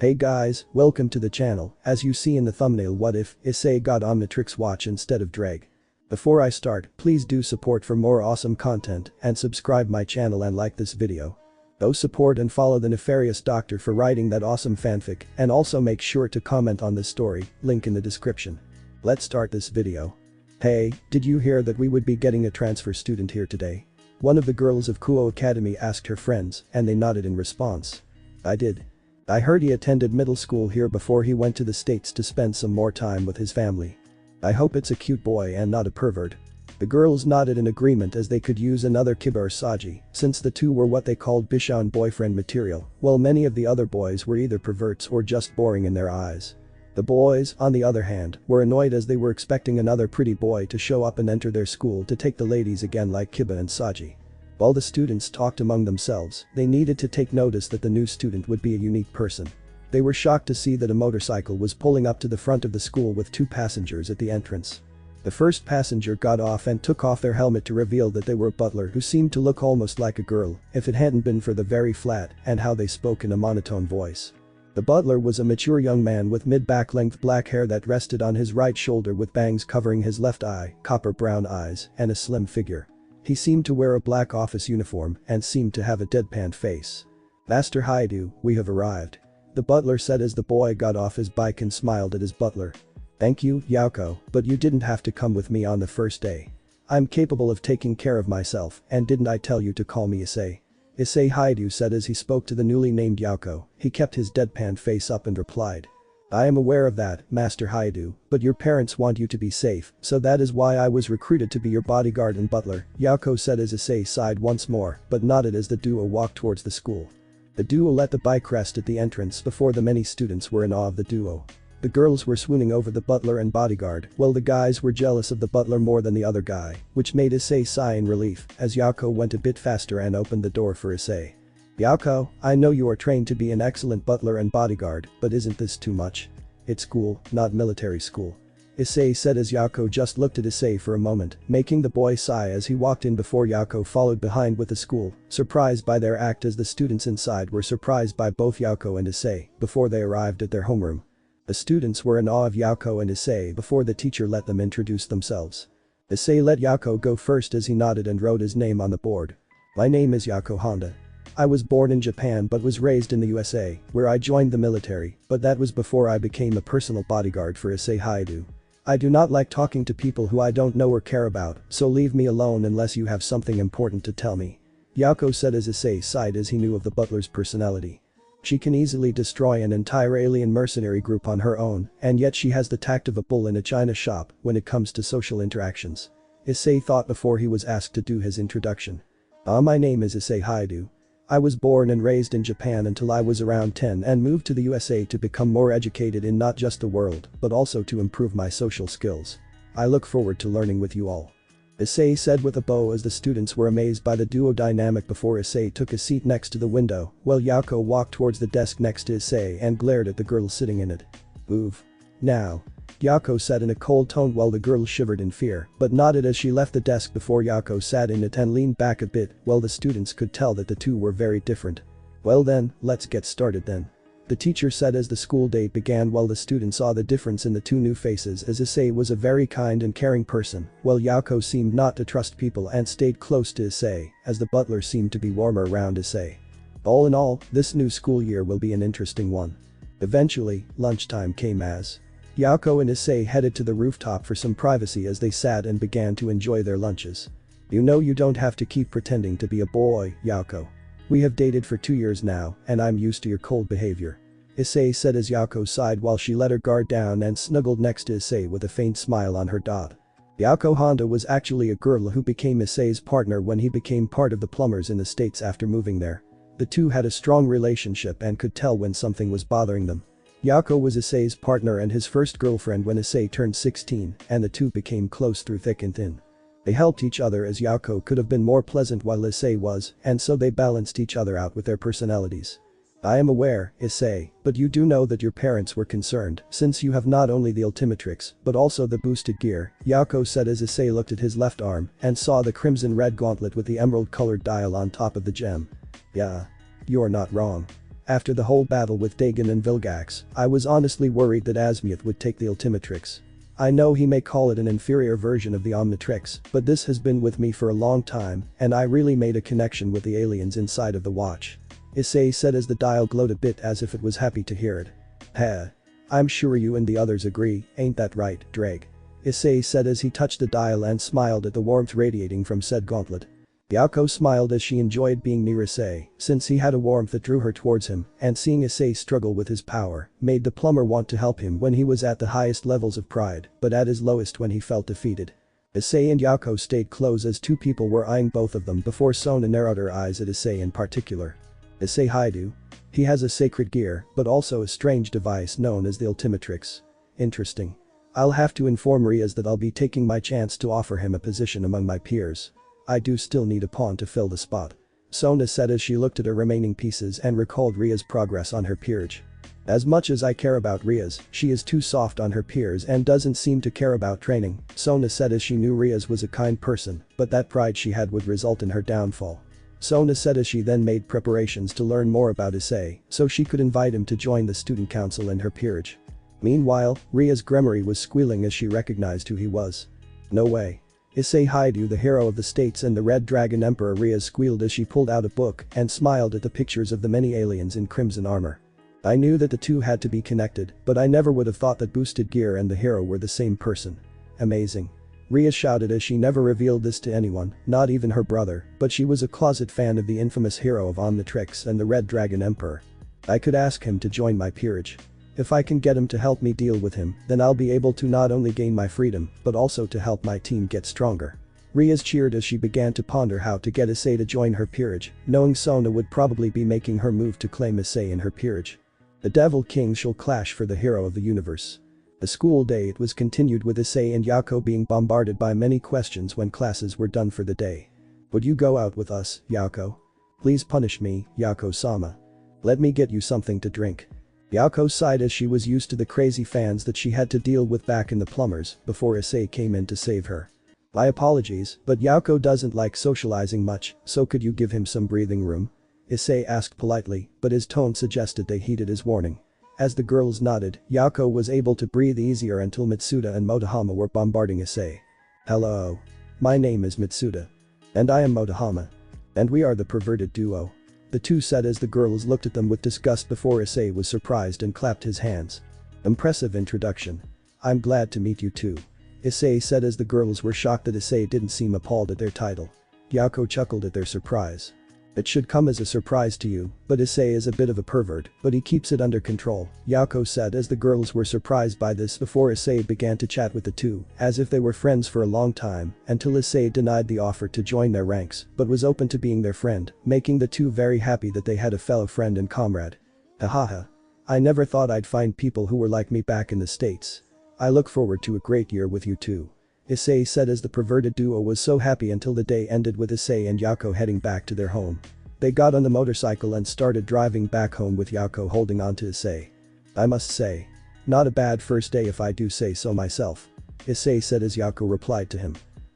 Hey guys, welcome to the channel. As you see in the thumbnail, what if Issei got Omnitrix watch instead of drag? Before I start, please do support for more awesome content and subscribe my channel and like this video. Go support and follow the Nefarious doctor for writing that awesome fanfic, and also make sure to comment on this story, link in the description. Let's start this video. Hey, did you hear that we would be getting a transfer student here today? One of the girls of Kuo Academy asked her friends, and they nodded in response. I did. I heard he attended middle school here before he went to the States to spend some more time with his family. I hope it's a cute boy and not a pervert. The girls nodded in agreement as they could use another Kiba or Saji, since the two were what they called Bishon boyfriend material, while many of the other boys were either perverts or just boring in their eyes. The boys, on the other hand, were annoyed as they were expecting another pretty boy to show up and enter their school to take the ladies again like Kiba and Saji. While the students talked among themselves, they needed to take notice that the new student would be a unique person. They were shocked to see that a motorcycle was pulling up to the front of the school with two passengers at the entrance. The first passenger got off and took off their helmet to reveal that they were a butler who seemed to look almost like a girl if it hadn't been for the very flat and how they spoke in a monotone voice. The butler was a mature young man with mid-back length black hair that rested on his right shoulder with bangs covering his left eye, copper brown eyes, and a slim figure. He seemed to wear a black office uniform and seemed to have a deadpan face. Master Haidu, we have arrived. The butler said as the boy got off his bike and smiled at his butler. Thank you, Yauko, but you didn't have to come with me on the first day. I'm capable of taking care of myself, and didn't I tell you to call me Issei? Issei Haidu said as he spoke to the newly named Yauko. He kept his deadpan face up and replied. I am aware of that, Master Haidu, but your parents want you to be safe, so that is why I was recruited to be your bodyguard and butler, Yauko said as Issei sighed once more, but nodded as the duo walked towards the school. The duo let the bike rest at the entrance before the many students were in awe of the duo. The girls were swooning over the butler and bodyguard, while the guys were jealous of the butler more than the other guy, which made Issei sigh in relief as Yauko went a bit faster and opened the door for Issei. Yauko, I know you are trained to be an excellent butler and bodyguard, but isn't this too much? It's school, not military school. Issei said as Yauko just looked at Issei for a moment, making the boy sigh as he walked in before Yauko followed behind with the school, surprised by their act as the students inside were surprised by both Yauko and Issei before they arrived at their homeroom. The students were in awe of Yauko and Issei before the teacher let them introduce themselves. Issei let Yauko go first as he nodded and wrote his name on the board. My name is Yauko Honda. I was born in Japan but was raised in the USA, where I joined the military, but that was before I became a personal bodyguard for Issei Haidu. I do not like talking to people who I don't know or care about, so leave me alone unless you have something important to tell me. Yauko said as Issei sighed as he knew of the butler's personality. She can easily destroy an entire alien mercenary group on her own, and yet she has the tact of a bull in a china shop when it comes to social interactions. Issei thought before he was asked to do his introduction. My name is Issei Haidu. I was born and raised in Japan until I was around 10 and moved to the USA to become more educated in not just the world, but also to improve my social skills. I look forward to learning with you all. Issei said with a bow as the students were amazed by the duo dynamic before Issei took a seat next to the window, while Yauko walked towards the desk next to Issei and glared at the girl sitting in it. Move. Now. Yauko said in a cold tone while the girl shivered in fear, but nodded as she left the desk before Yauko sat in it and leaned back a bit while the students could tell that the two were very different. Well then, let's get started then. The teacher said as the school day began while the students saw the difference in the two new faces as Issei was a very kind and caring person, while Yauko seemed not to trust people and stayed close to Issei, as the butler seemed to be warmer around Issei. All in all, this new school year will be an interesting one. Eventually, lunchtime came as Yauko and Issei headed to the rooftop for some privacy as they sat and began to enjoy their lunches. You know you don't have to keep pretending to be a boy, Yauko. We have dated for 2 years now, and I'm used to your cold behavior. Issei said as Yauko sighed while she let her guard down and snuggled next to Issei with a faint smile on her dot. Yauko Honda was actually a girl who became Issei's partner when he became part of the plumbers in the States after moving there. The two had a strong relationship and could tell when something was bothering them. Yauko was Issei's partner and his first girlfriend when Issei turned 16, and the two became close through thick and thin. They helped each other as Yauko could have been more pleasant while Issei was, and so they balanced each other out with their personalities. I am aware, Issei, but you do know that your parents were concerned since you have not only the Ultimatrix but also the boosted gear, Yauko said as Issei looked at his left arm and saw the crimson red gauntlet with the emerald colored dial on top of the gem. Yeah. You are not wrong. After the whole battle with Dagon and Vilgax, I was honestly worried that Asmioth would take the Ultimatrix. I know he may call it an inferior version of the Omnitrix, but this has been with me for a long time, and I really made a connection with the aliens inside of the watch. Issei said as the dial glowed a bit as if it was happy to hear it. Heh. I'm sure you and the others agree, ain't that right, Drake? Issei said as he touched the dial and smiled at the warmth radiating from said gauntlet. Yako smiled as she enjoyed being near Issei, since he had a warmth that drew her towards him, and seeing Issei struggle with his power, made the plumber want to help him when he was at the highest levels of pride, but at his lowest when he felt defeated. Issei and Yako stayed close as two people were eyeing both of them before Sona narrowed her eyes at Issei in particular. Issei Haidu. He has a sacred gear, but also a strange device known as the Ultimatrix. Interesting. I'll have to inform Riaz that I'll be taking my chance to offer him a position among my peers. I do still need a pawn to fill the spot. Sona said as she looked at her remaining pieces and recalled Riaz's progress on her peerage. As much as I care about Riaz, she is too soft on her peers and doesn't seem to care about training, Sona said as she knew Riaz was a kind person, but that pride she had would result in her downfall. Sona said as she then made preparations to learn more about Issei, so she could invite him to join the student council in her peerage. Meanwhile, Riaz Gremory was squealing as she recognized who he was. No way. Issei Haidu, the hero of the states and the Red Dragon Emperor. Riaz squealed as she pulled out a book and smiled at the pictures of the many aliens in crimson armor. I knew that the two had to be connected, but I never would have thought that boosted gear and the hero were the same person. Amazing. Riaz shouted as she never revealed this to anyone, not even her brother, but she was a closet fan of the infamous hero of Omnitrix and the Red Dragon Emperor. I could ask him to join my peerage. If I can get him to help me deal with him, then I'll be able to not only gain my freedom, but also to help my team get stronger. Riaz cheered as she began to ponder how to get Issei to join her peerage, knowing Sona would probably be making her move to claim Issei in her peerage. The Devil Kings shall clash for the hero of the universe. The school day it was continued with Issei and Yako being bombarded by many questions when classes were done for the day. Would you go out with us, Yako? Please punish me, Yako-sama. Let me get you something to drink. Yako sighed as she was used to the crazy fans that she had to deal with back in the plumbers before Issei came in to save her. My apologies, but Yako doesn't like socializing much, so could you give him some breathing room? Issei asked politely, but his tone suggested they heeded his warning. As the girls nodded, Yako was able to breathe easier until Mitsuda and Motohama were bombarding Issei. Hello. My name is Mitsuda. And I am Motohama. And we are the perverted duo. The two said as the girls looked at them with disgust before Issei was surprised and clapped his hands. Impressive introduction. I'm glad to meet you too. Issei said as the girls were shocked that Issei didn't seem appalled at their title. Yako chuckled at their surprise. It should come as a surprise to you, but Issei is a bit of a pervert, but he keeps it under control, Yako said as the girls were surprised by this before Issei began to chat with the two, as if they were friends for a long time, until Issei denied the offer to join their ranks, but was open to being their friend, making the two very happy that they had a fellow friend and comrade. Hahaha. I never thought I'd find people who were like me back in the States. I look forward to a great year with you too. Issei said as the perverted duo was so happy until the day ended with Issei and Yako heading back to their home. They got on the motorcycle and started driving back home with Yako holding on to Issei. I must say. Not a bad first day if I do say so myself. Issei said as Yako replied to him.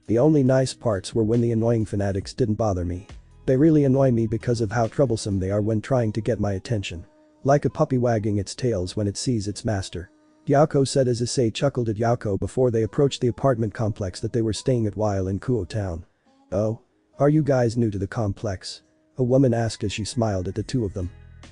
The only nice parts were when the annoying fanatics didn't bother me. They really annoy me because of how troublesome they are when trying to get my attention. Like a puppy wagging its tails when it sees its master. Yako said as Issei chuckled at Yako before they approached the apartment complex that they were staying at while in Kuo Town. Oh? Are you guys new to the complex? A woman asked as she smiled at the two of them.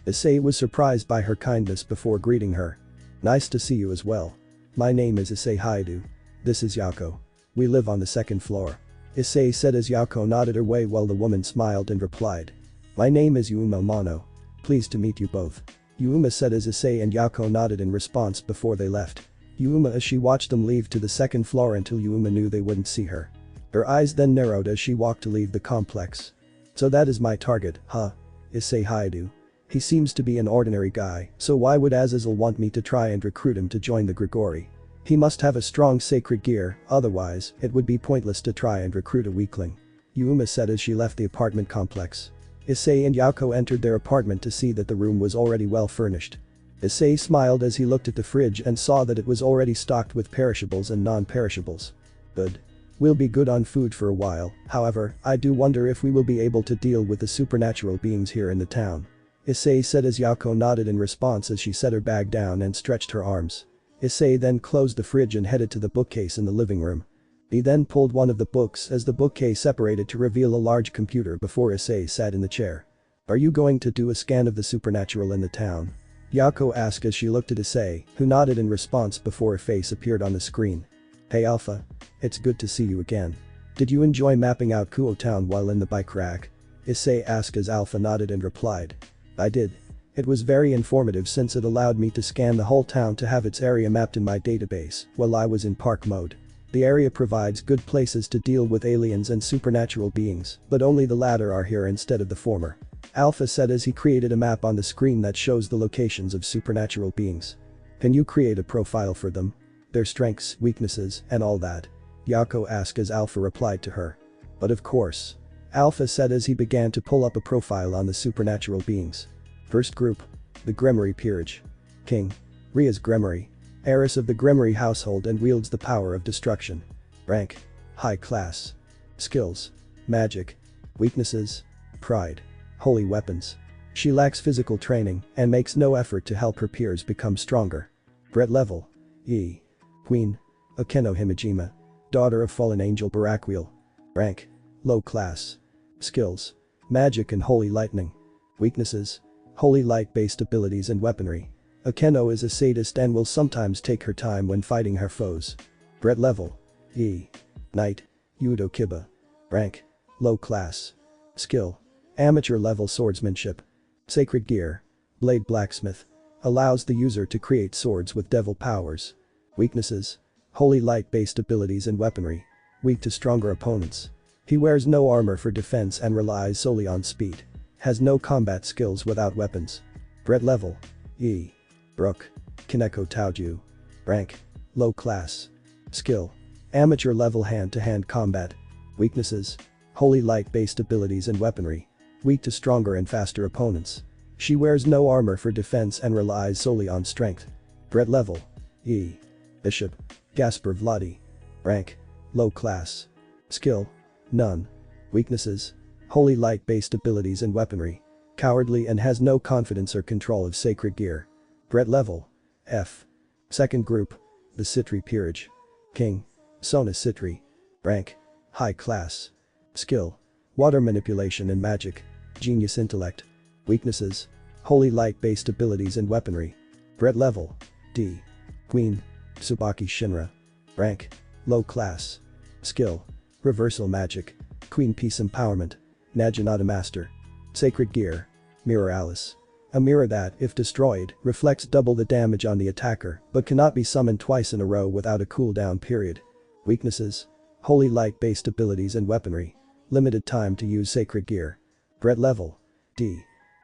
Issei was surprised by her kindness before greeting her. Nice to see you as well. My name is Issei Haidu. This is Yako. We live on the second floor. Issei said as Yako nodded her way while the woman smiled and replied. My name is Yuma Mano. Pleased to meet you both. Yuma said as Issei and Yako nodded in response before they left. Yuma as she watched them leave to the second floor until Yuma knew they wouldn't see her. Her eyes then narrowed as she walked to leave the complex. So that is my target, huh? Issei Haidu. He seems to be an ordinary guy, so why would Azazel want me to try and recruit him to join the Grigori? He must have a strong sacred gear, otherwise, it would be pointless to try and recruit a weakling. Yuma said as she left the apartment complex. Issei and Yako entered their apartment to see that the room was already well furnished. Issei smiled as he looked at the fridge and saw that it was already stocked with perishables and non-perishables. Good. We'll be good on food for a while, however, I do wonder if we will be able to deal with the supernatural beings here in the town. Issei said as Yako nodded in response as she set her bag down and stretched her arms. Issei then closed the fridge and headed to the bookcase in the living room. He then pulled one of the books as the bookcase separated to reveal a large computer before Issei sat in the chair. "Are you going to do a scan of the supernatural in the town?" Yako asked as she looked at Issei, who nodded in response before her face appeared on the screen. "Hey Alpha. It's good to see you again. Did you enjoy mapping out Kuo Town while in the bike rack?" Issei asked as Alpha nodded and replied. "I did. It was very informative since it allowed me to scan the whole town to have its area mapped in my database while I was in park mode. The area provides good places to deal with aliens and supernatural beings, but only the latter are here instead of the former," Alpha said as he created a map on the screen that shows the locations of supernatural beings. "Can you create a profile for them? Their strengths, weaknesses, and all that?" Yako asked as Alpha replied to her. "But of course," Alpha said as he began to pull up a profile on the supernatural beings. First group. The Gremory Peerage. King. Ria's Gremory. Heiress of the Gremory household and wields the power of destruction. Rank. High class. Skills. Magic. Weaknesses. Pride. Holy weapons. She lacks physical training and makes no effort to help her peers become stronger. Threat level. E. Queen. Akeno Himejima. Daughter of fallen angel Baraquiel. Rank. Low class. Skills. Magic and holy lightning. Weaknesses. Holy light-based abilities and weaponry. Akeno is a sadist and will sometimes take her time when fighting her foes. Threat level. E. Knight. Yudo Kiba. Rank. Low class. Skill. Amateur level swordsmanship. Sacred gear. Blade blacksmith. Allows the user to create swords with devil powers. Weaknesses. Holy light-based abilities and weaponry. Weak to stronger opponents. He wears no armor for defense and relies solely on speed. Has no combat skills without weapons. Threat level. E. Brook. Kaneko Taoju. Rank. Low class. Skill. Amateur level hand-to-hand combat. Weaknesses. Holy light-based abilities and weaponry. Weak to stronger and faster opponents. She wears no armor for defense and relies solely on strength. Threat level. E. Bishop. Gasper Vladi. Rank. Low class. Skill. None. Weaknesses. Holy light-based abilities and weaponry. Cowardly and has no confidence or control of sacred gear. Threat level. F. Second group. The Citri Peerage. King. Sona Citri. Rank. High class. Skill. Water manipulation and magic. Genius intellect. Weaknesses. Holy light-based abilities and weaponry. Threat level. D. Queen. Tsubaki Shinra. Rank. Low class. Skill. Reversal magic. Queen Peace empowerment. Naginata Master. Sacred gear. Mirror Alice. A mirror that, if destroyed, reflects double the damage on the attacker but cannot be summoned twice in a row without a cooldown period. Weaknesses. Holy light-based abilities and weaponry. Limited time to use sacred gear. Threat level. D.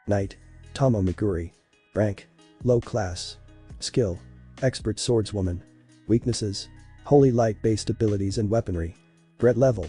Knight. Tomo Meguri. Rank. Low class. Skill. Expert swordswoman. Weaknesses. Holy light-based abilities and weaponry. Threat level.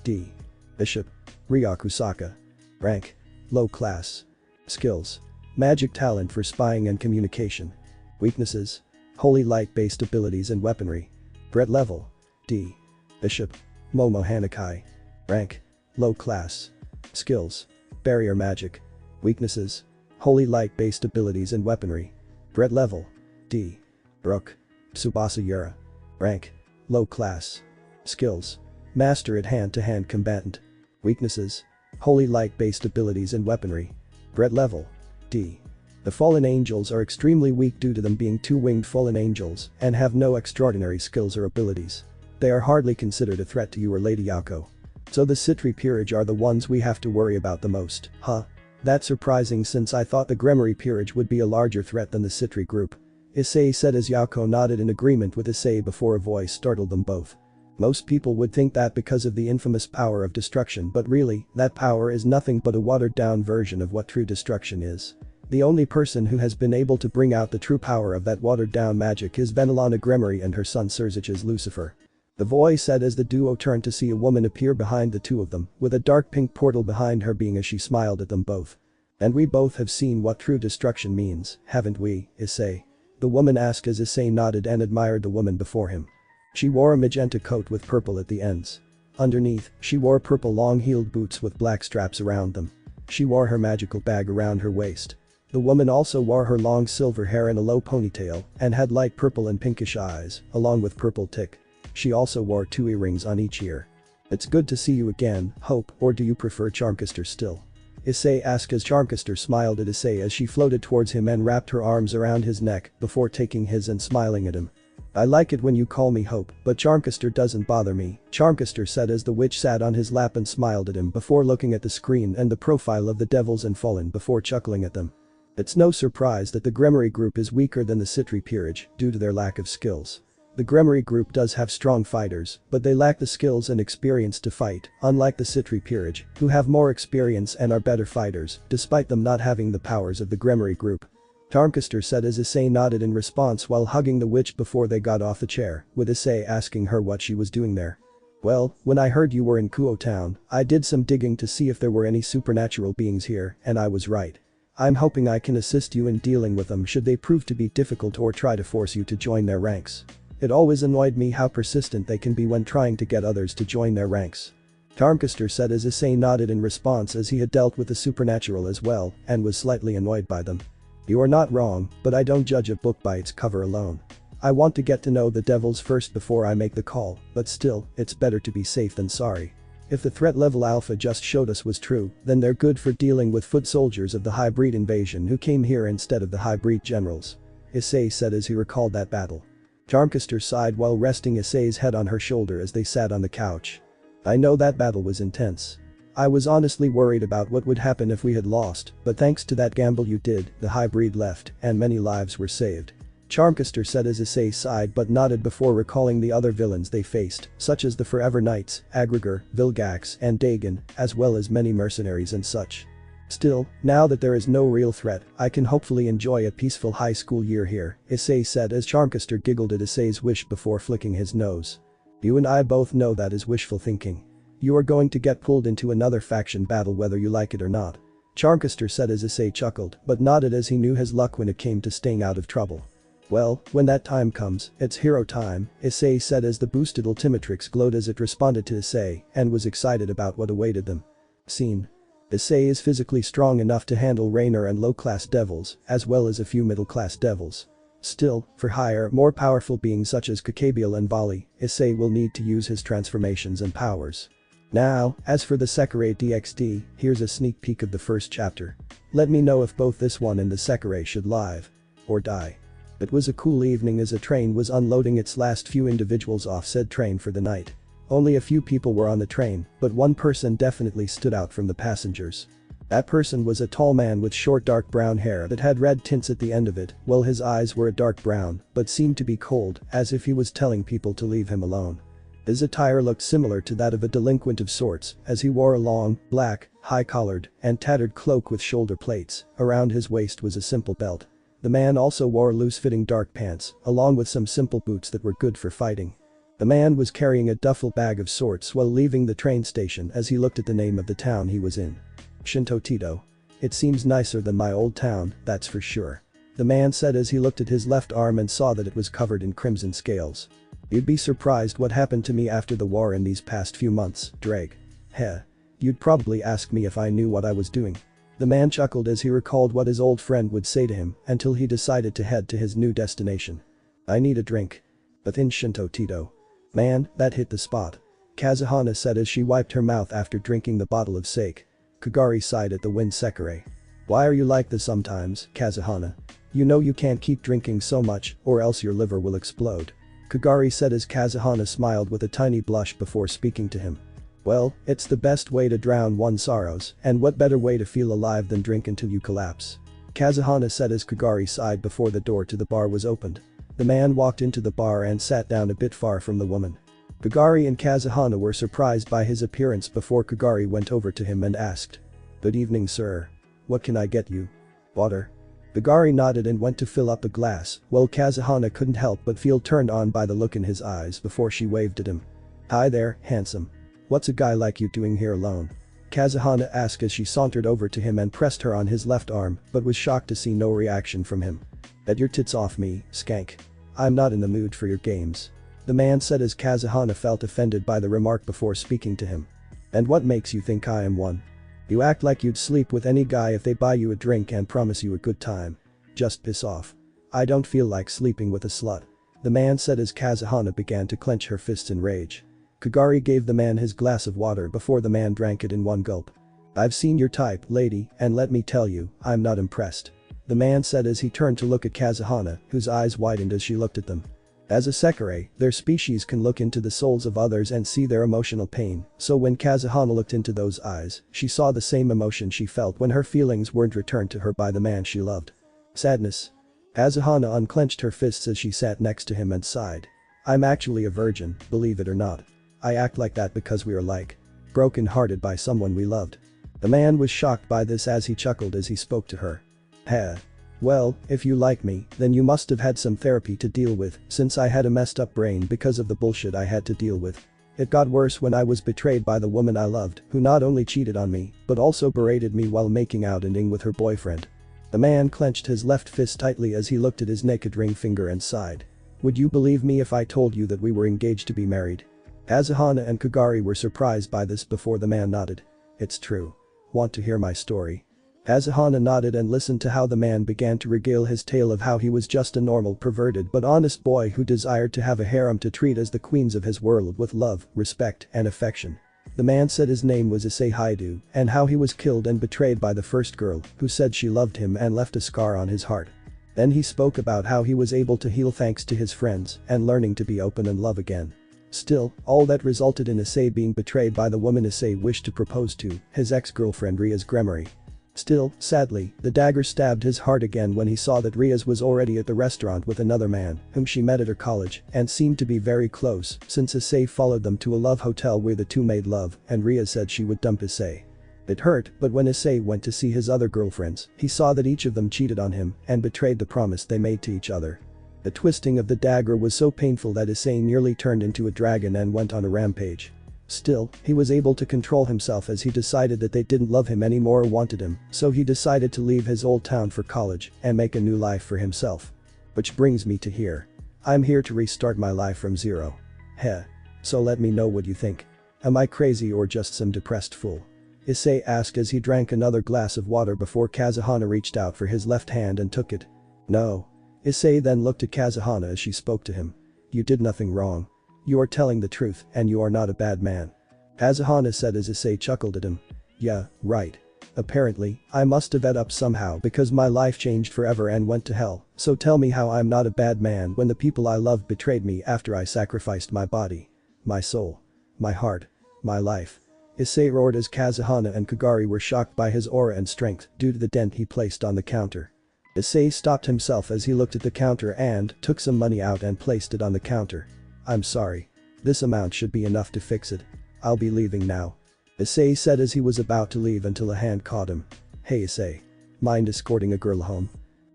D. Bishop. Ryakusaka. Rank. Low class. Skills. Magic talent for spying and communication. Weaknesses. Holy light-based abilities and weaponry. Threat level. D. Bishop. Momo Hanakai. Rank. Low class. Skills. Barrier magic. Weaknesses. Holy light-based abilities and weaponry. Threat level. D. Brook. Tsubasa Yura. Rank. Low class. Skills. Master at hand-to-hand combatant. Weaknesses. Holy light-based abilities and weaponry. Threat level. D. The fallen angels are extremely weak due to them being two-winged fallen angels and have no extraordinary skills or abilities. They are hardly considered a threat to you or Lady Yako. So the Citri Peerage are the ones we have to worry about the most, huh? That's surprising since I thought the Gremory Peerage would be a larger threat than the Citri group. Issei said as Yako nodded in agreement with Issei before a voice startled them both. Most people would think that because of the infamous power of destruction, but really, that power is nothing but a watered-down version of what true destruction is. The only person who has been able to bring out the true power of that watered-down magic is Venelana Gremory and her son Surzich's Lucifer. The voice said as the duo turned to see a woman appear behind the two of them, with a dark pink portal behind her being as she smiled at them both. And we both have seen what true destruction means, haven't we, Issei? The woman asked as Issei nodded and admired the woman before him. She wore a magenta coat with purple at the ends. Underneath, she wore purple long-heeled boots with black straps around them. She wore her magical bag around her waist. The woman also wore her long silver hair in a low ponytail and had light purple and pinkish eyes, along with purple tick. She also wore 2 earrings on each ear. "It's good to see you again, Hope, or do you prefer Charmcaster still?" Issei asked as Charmcaster smiled at Issei as she floated towards him and wrapped her arms around his neck before taking his and smiling at him. "I like it when you call me Hope, but Charmcaster doesn't bother me," Charmcaster said as the witch sat on his lap and smiled at him before looking at the screen and the profile of the devils and fallen before chuckling at them. It's no surprise that the Gremory group is weaker than the Citri peerage due to their lack of skills. The Gremory group does have strong fighters, but they lack the skills and experience to fight, unlike the Citri peerage, who have more experience and are better fighters, despite them not having the powers of the Gremory group. Charmcaster said as Issei nodded in response while hugging the witch before they got off the chair, with Issei asking her what she was doing there. "Well, when I heard you were in Kuo town, I did some digging to see if there were any supernatural beings here, and I was right. I'm hoping I can assist you in dealing with them should they prove to be difficult or try to force you to join their ranks. It always annoyed me how persistent they can be when trying to get others to join their ranks." Charmcaster said as Issei nodded in response as he had dealt with the supernatural as well and was slightly annoyed by them. "You are not wrong, but I don't judge a book by its cover alone. I want to get to know the devils first before I make the call, but still, it's better to be safe than sorry. If the threat level Alpha just showed us was true, then they're good for dealing with foot soldiers of the hybrid invasion who came here instead of the hybrid generals," Issei said as he recalled that battle. Charmcaster sighed while resting Issei's head on her shoulder as they sat on the couch. "I know that battle was intense. I was honestly worried about what would happen if we had lost, but thanks to that gamble you did, the hybrid left, and many lives were saved." Charmcaster said as Issei sighed but nodded before recalling the other villains they faced, such as the Forever Knights, Agrigar, Vilgax, and Dagon, as well as many mercenaries and such. "Still, now that there is no real threat, I can hopefully enjoy a peaceful high school year here," Issei said as Charmcaster giggled at Issei's wish before flicking his nose. "You and I both know that is wishful thinking. You are going to get pulled into another faction battle whether you like it or not," Charmcaster said as Issei chuckled but nodded as he knew his luck when it came to staying out of trouble. "Well, when that time comes, it's hero time," Issei said as the boosted Ultimatrix glowed as it responded to Issei and was excited about what awaited them. Scene. Issei is physically strong enough to handle Rainer and low-class devils, as well as a few middle-class devils. Still, for higher, more powerful beings such as Kakabiel and Vali, Issei will need to use his transformations and powers. Now, as for the Sekirei DXD, here's a sneak peek of the first chapter. Let me know if both this one and the Sekirei should live. Or die. It was a cool evening as a train was unloading its last few individuals off said train for the night. Only a few people were on the train, but one person definitely stood out from the passengers. That person was a tall man with short dark brown hair that had red tints at the end of it, while his eyes were a dark brown, but seemed to be cold, as if he was telling people to leave him alone. His attire looked similar to that of a delinquent of sorts, as he wore a long, black, high-collared, and tattered cloak with shoulder plates. Around his waist was a simple belt. The man also wore loose-fitting dark pants, along with some simple boots that were good for fighting. The man was carrying a duffel bag of sorts while leaving the train station as he looked at the name of the town he was in. Shinto Tito. "It seems nicer than my old town, that's for sure," the man said as he looked at his left arm and saw that it was covered in crimson scales. "You'd be surprised what happened to me after the war in these past few months, Drake. Heh. You'd probably ask me if I knew what I was doing." The man chuckled as he recalled what his old friend would say to him until he decided to head to his new destination. "I need a drink." "But in Shinto Tito. Man, that hit the spot," Kazuhana said as she wiped her mouth after drinking the bottle of sake. Kagari sighed at the wind Sekirei. "Why are you like this sometimes, Kazuhana? You know you can't keep drinking so much or else your liver will explode," Kagari said as Kazuhana smiled with a tiny blush before speaking to him. "Well, it's the best way to drown one's sorrows, and what better way to feel alive than drink until you collapse," Kazuhana said as Kagari sighed before the door to the bar was opened. The man walked into the bar and sat down a bit far from the woman. Kagari and Kazuhana were surprised by his appearance before Kagari went over to him and asked, "Good evening, sir. What can I get you? Water?" Kagari nodded and went to fill up a glass, while Kazuhana couldn't help but feel turned on by the look in his eyes before she waved at him. "Hi there, handsome. What's a guy like you doing here alone?" Kazuhana asked as she sauntered over to him and pressed her on his left arm, but was shocked to see no reaction from him. "Bet your tits off me, skank. I'm not in the mood for your games," the man said as Kazuhana felt offended by the remark before speaking to him. "And what makes you think I am one?" You act like you'd sleep with any guy if they buy you a drink and promise you a good time. Just piss off. I don't feel like sleeping with a slut. The man said as Kazuhana began to clench her fists in rage. Kagari gave the man his glass of water before the man drank it in one gulp. I've seen your type, lady, and let me tell you, I'm not impressed. The man said as he turned to look at Kazuhana, whose eyes widened as she looked at them. As a Sekirei, their species can look into the souls of others and see their emotional pain, so when Kazuhana looked into those eyes, she saw the same emotion she felt when her feelings weren't returned to her by the man she loved. Sadness. Kazuhana unclenched her fists as she sat next to him and sighed. I'm actually a virgin, believe it or not. I act like that because we are like broken-hearted by someone we loved. The man was shocked by this as he chuckled as he spoke to her. Heh. Well, if you like me, then you must have had some therapy to deal with, since I had a messed up brain because of the bullshit I had to deal with. It got worse when I was betrayed by the woman I loved, who not only cheated on me, but also berated me while making out and with her boyfriend. The man clenched his left fist tightly as he looked at his naked ring finger and sighed. Would you believe me if I told you that we were engaged to be married? Kazuhana and Kagari were surprised by this before the man nodded. It's true. Want to hear my story? Kazuhana nodded and listened to how the man began to regale his tale of how he was just a normal perverted but honest boy who desired to have a harem to treat as the queens of his world with love, respect, and affection. The man said his name was Issei Haidu and how he was killed and betrayed by the first girl who said she loved him and left a scar on his heart. Then he spoke about how he was able to heal thanks to his friends and learning to be open and love again. Still, all that resulted in Issei being betrayed by the woman Issei wished to propose to, his ex-girlfriend Ria's Gremory. Still, sadly, the dagger stabbed his heart again when he saw that Ria's was already at the restaurant with another man, whom she met at her college, and seemed to be very close, since Issei followed them to a love hotel where the two made love, and Ria said she would dump Issei. It hurt, but when Issei went to see his other girlfriends, he saw that each of them cheated on him and betrayed the promise they made to each other. The twisting of the dagger was so painful that Issei nearly turned into a dragon and went on a rampage. Still, he was able to control himself as he decided that they didn't love him anymore or wanted him, so he decided to leave his old town for college and make a new life for himself. Which brings me to here. I'm here to restart my life from zero. Heh. So let me know what you think. Am I crazy or just some depressed fool? Issei asked as he drank another glass of water before Kazuhana reached out for his left hand and took it. No. Issei then looked at Kazuhana as she spoke to him. You did nothing wrong. You are telling the truth and you are not a bad man. Kazuhana said as Issei chuckled at him. Yeah, right. Apparently, I must have ed up somehow because my life changed forever and went to hell, so tell me how I'm not a bad man when the people I loved betrayed me after I sacrificed my body, my soul, my heart, my life. Issei roared as Kazuhana and Kagari were shocked by his aura and strength due to the dent he placed on the counter. Issei stopped himself as he looked at the counter and took some money out and placed it on the counter. I'm sorry. This amount should be enough to fix it. I'll be leaving now. Issei said as he was about to leave until a hand caught him. Hey Issei. Mind escorting a girl home?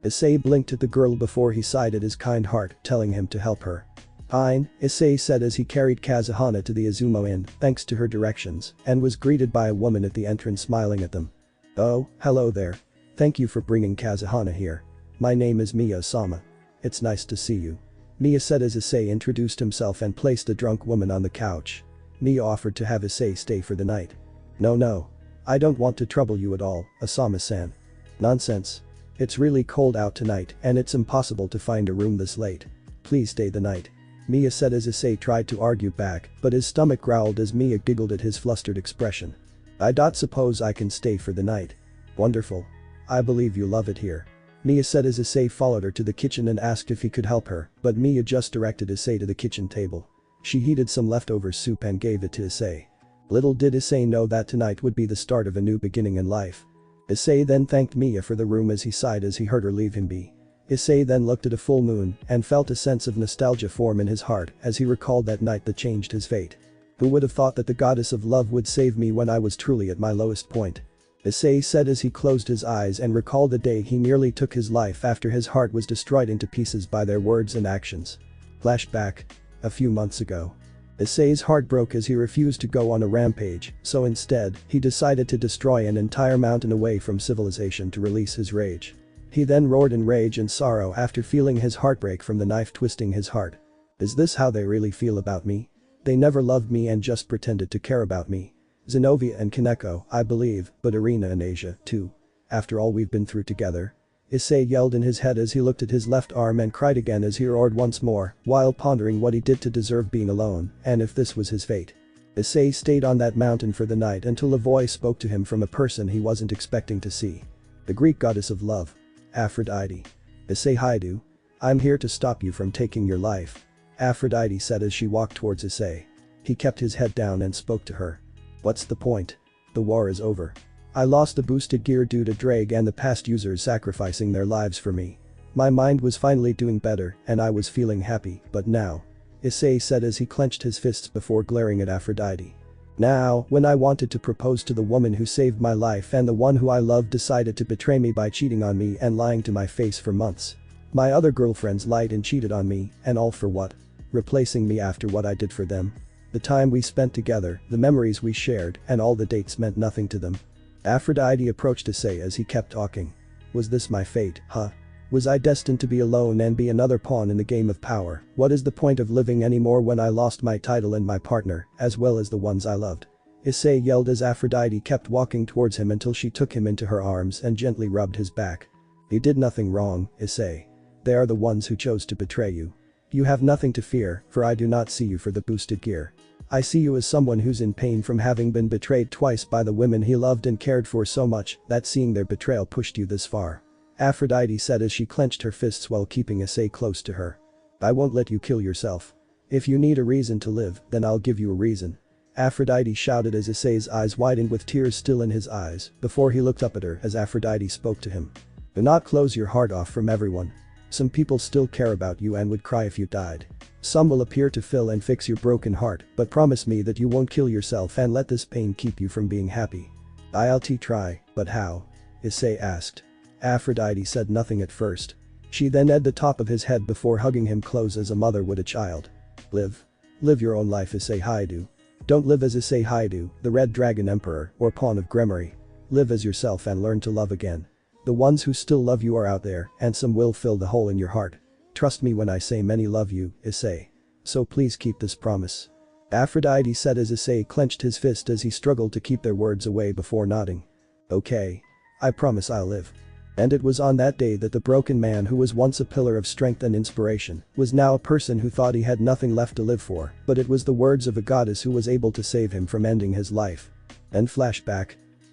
Issei blinked at the girl before he sighed at his kind heart, telling him to help her. Fine, Issei said as he carried Kazuhana to the Izumo Inn thanks to her directions and was greeted by a woman at the entrance smiling at them. Oh, hello there. Thank you for bringing Kazuhana here. My name is Miya-sama. It's nice to see you. Miya said as Issei introduced himself and placed the drunk woman on the couch. Miya offered to have Issei stay for the night. No. I don't want to trouble you at all, Asama-san. Nonsense. It's really cold out tonight and it's impossible to find a room this late. Please stay the night. Miya said as Issei tried to argue back, but his stomach growled as Miya giggled at his flustered expression. I don't suppose I can stay for the night. Wonderful. I believe you love it here. Miya said as Issei followed her to the kitchen and asked if he could help her, but Miya just directed Issei to the kitchen table. She heated some leftover soup and gave it to Issei. Little did Issei know that tonight would be the start of a new beginning in life. Issei then thanked Miya for the room as he sighed as he heard her leave him be. Issei then looked at a full moon and felt a sense of nostalgia form in his heart as he recalled that night that changed his fate. Who would have thought that the goddess of love would save me when I was truly at my lowest point? Issei said as he closed his eyes and recalled the day he nearly took his life after his heart was destroyed into pieces by their words and actions. Flashback. A few months ago. Issei's heart broke as he refused to go on a rampage, so instead, he decided to destroy an entire mountain away from civilization to release his rage. He then roared in rage and sorrow after feeling his heartbreak from the knife twisting his heart. Is this how they really feel about me? They never loved me and just pretended to care about me. Zenobia and Kaneko, I believe, but Irina and Asia, too. After all we've been through together. Issei yelled in his head as he looked at his left arm and cried again as he roared once more, while pondering what he did to deserve being alone, and if this was his fate. Issei stayed on that mountain for the night until a voice spoke to him from a person he wasn't expecting to see. The Greek goddess of love. Aphrodite. Issei Haidu. I'm here to stop you from taking your life. Aphrodite said as she walked towards Issei. He kept his head down and spoke to her. What's the point? The war is over. I lost the boosted gear due to Drake and the past users sacrificing their lives for me. My mind was finally doing better and I was feeling happy, but now. Issei said as he clenched his fists before glaring at Aphrodite. Now, when I wanted to propose to the woman who saved my life and the one who I loved decided to betray me by cheating on me and lying to my face for months. My other girlfriends lied and cheated on me, and all for what? Replacing me after what I did for them. The time we spent together, the memories we shared, and all the dates meant nothing to them. Aphrodite approached Issei as he kept talking. Was this my fate, huh? Was I destined to be alone and be another pawn in the game of power? What is the point of living anymore when I lost my title and my partner, as well as the ones I loved? Issei yelled as Aphrodite kept walking towards him until she took him into her arms and gently rubbed his back. You did nothing wrong, Issei. They are the ones who chose to betray you. You have nothing to fear, for I do not see you for the boosted gear. I see you as someone who's in pain from having been betrayed twice by the women he loved and cared for so much that seeing their betrayal pushed you this far. Aphrodite said as she clenched her fists while keeping Issei close to her. I won't let you kill yourself. If you need a reason to live, then I'll give you a reason. Aphrodite shouted as Issei's eyes widened with tears still in his eyes before he looked up at her as Aphrodite spoke to him. Do not close your heart off from everyone. Some people still care about you and would cry if you died. Some will appear to fill and fix your broken heart, but promise me that you won't kill yourself and let this pain keep you from being happy. I'll try, but how? Issei asked. Aphrodite said nothing at first. She then edged the top of his head before hugging him close as a mother would a child. Live. Live your own life, Issei Haidu. Don't live as Issei Haidu, the Red Dragon Emperor, or Pawn of Gremory. Live as yourself and learn to love again. The ones who still love you are out there, and some will fill the hole in your heart. Trust me when I say many love you, Issei. So please keep this promise. Aphrodite said as Issei clenched his fist as he struggled to keep their words away before nodding. Okay. I promise I'll live. And it was on that day that the broken man who was once a pillar of strength and inspiration was now a person who thought he had nothing left to live for, but it was the words of a goddess who was able to save him from ending his life. Then flashback.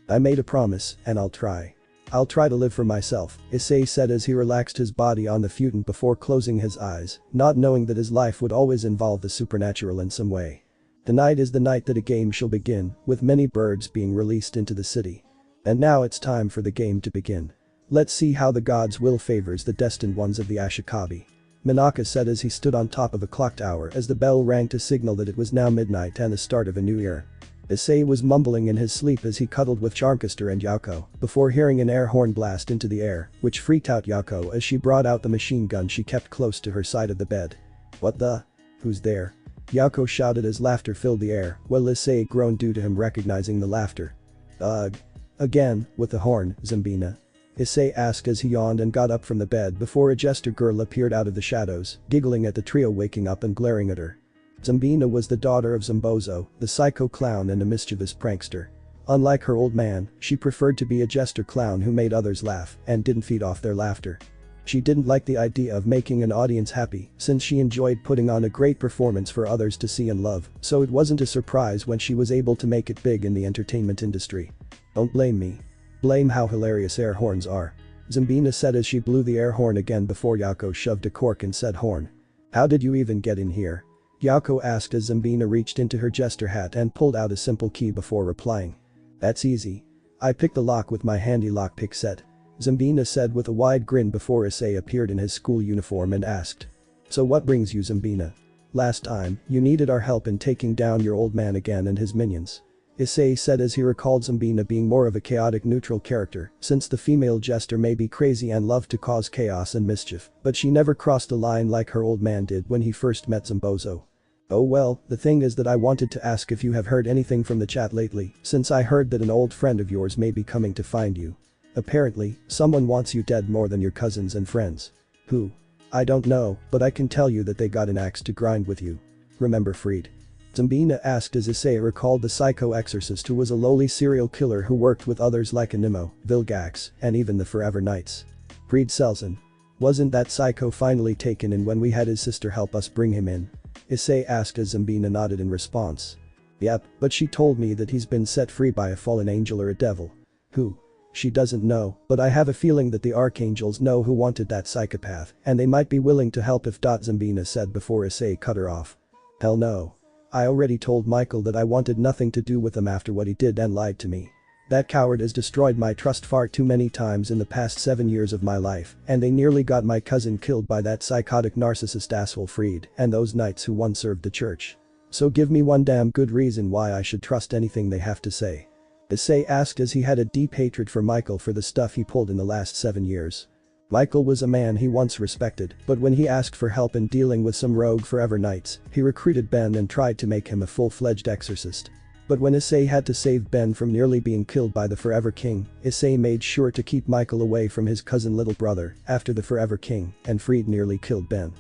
I made a promise, and I'll try. I'll try to live for myself, Issei said as he relaxed his body on the futon before closing his eyes, not knowing that his life would always involve the supernatural in some way. Tonight is the night that a game shall begin, with many birds being released into the city. And now it's time for the game to begin. Let's see how the god's will favors the destined ones of the Ashikabi. Minaka said as he stood on top of a clock tower as the bell rang to signal that it was now midnight and the start of a new year. Issei was mumbling in his sleep as he cuddled with Charmcaster and Yako before hearing an air horn blast into the air, which freaked out Yako as she brought out the machine gun she kept close to her side of the bed. What the? Who's there? Yako shouted as laughter filled the air, while Issei groaned due to him recognizing the laughter. Ugh. Again, with the horn, Zambina? Issei asked as he yawned and got up from the bed before a jester girl appeared out of the shadows, giggling at the trio waking up and glaring at her. Zambina was the daughter of Zombozo, the psycho clown and a mischievous prankster. Unlike her old man, she preferred to be a jester clown who made others laugh and didn't feed off their laughter. She didn't like the idea of making an audience happy since she enjoyed putting on a great performance for others to see and love, so it wasn't a surprise when she was able to make it big in the entertainment industry. Don't blame me. Blame how hilarious air horns are. Zambina said as she blew the air horn again before Yako shoved a cork and said horn. How did you even get in here? Yako asked as Zambina reached into her jester hat and pulled out a simple key before replying. That's easy. I picked the lock with my handy lockpick set. Zambina said with a wide grin before Issei appeared in his school uniform and asked. So what brings you, Zambina? Last time, you needed our help in taking down your old man again and his minions. Issei said as he recalled Zambina being more of a chaotic neutral character, since the female jester may be crazy and love to cause chaos and mischief, but she never crossed a line like her old man did when he first met Zombozo. Oh well, the thing is that I wanted to ask if you have heard anything from the chat lately, since I heard that an old friend of yours may be coming to find you. Apparently, someone wants you dead more than your cousins and friends. Who? I don't know, but I can tell you that they got an axe to grind with you. Remember Freed? Zambina asked as Issei recalled the psycho-exorcist who was a lowly serial killer who worked with others like Animo, Vilgax, and even the Forever Knights. Freed Selzen. Wasn't that psycho finally taken in when we had his sister help us bring him in? Issei asked as Zambina nodded in response. Yep, but she told me that he's been set free by a fallen angel or a devil. Who? She doesn't know, but I have a feeling that the archangels know who wanted that psychopath, and they might be willing to help if. Zambina said before Issei cut her off. Hell no. I already told Michael that I wanted nothing to do with him after what he did and lied to me. That coward has destroyed my trust far too many times in the past 7 years of my life, and they nearly got my cousin killed by that psychotic narcissist asshole Freed and those knights who once served the church. So give me one damn good reason why I should trust anything they have to say. Issei asked as he had a deep hatred for Michael for the stuff he pulled in the last 7 years. Michael was a man he once respected, but when he asked for help in dealing with some rogue Forever Knights, he recruited Ben and tried to make him a full-fledged exorcist. But when Issei had to save Ben from nearly being killed by the Forever King, Issei made sure to keep Michael away from his cousin little brother after the Forever King and Freed nearly killed Ben.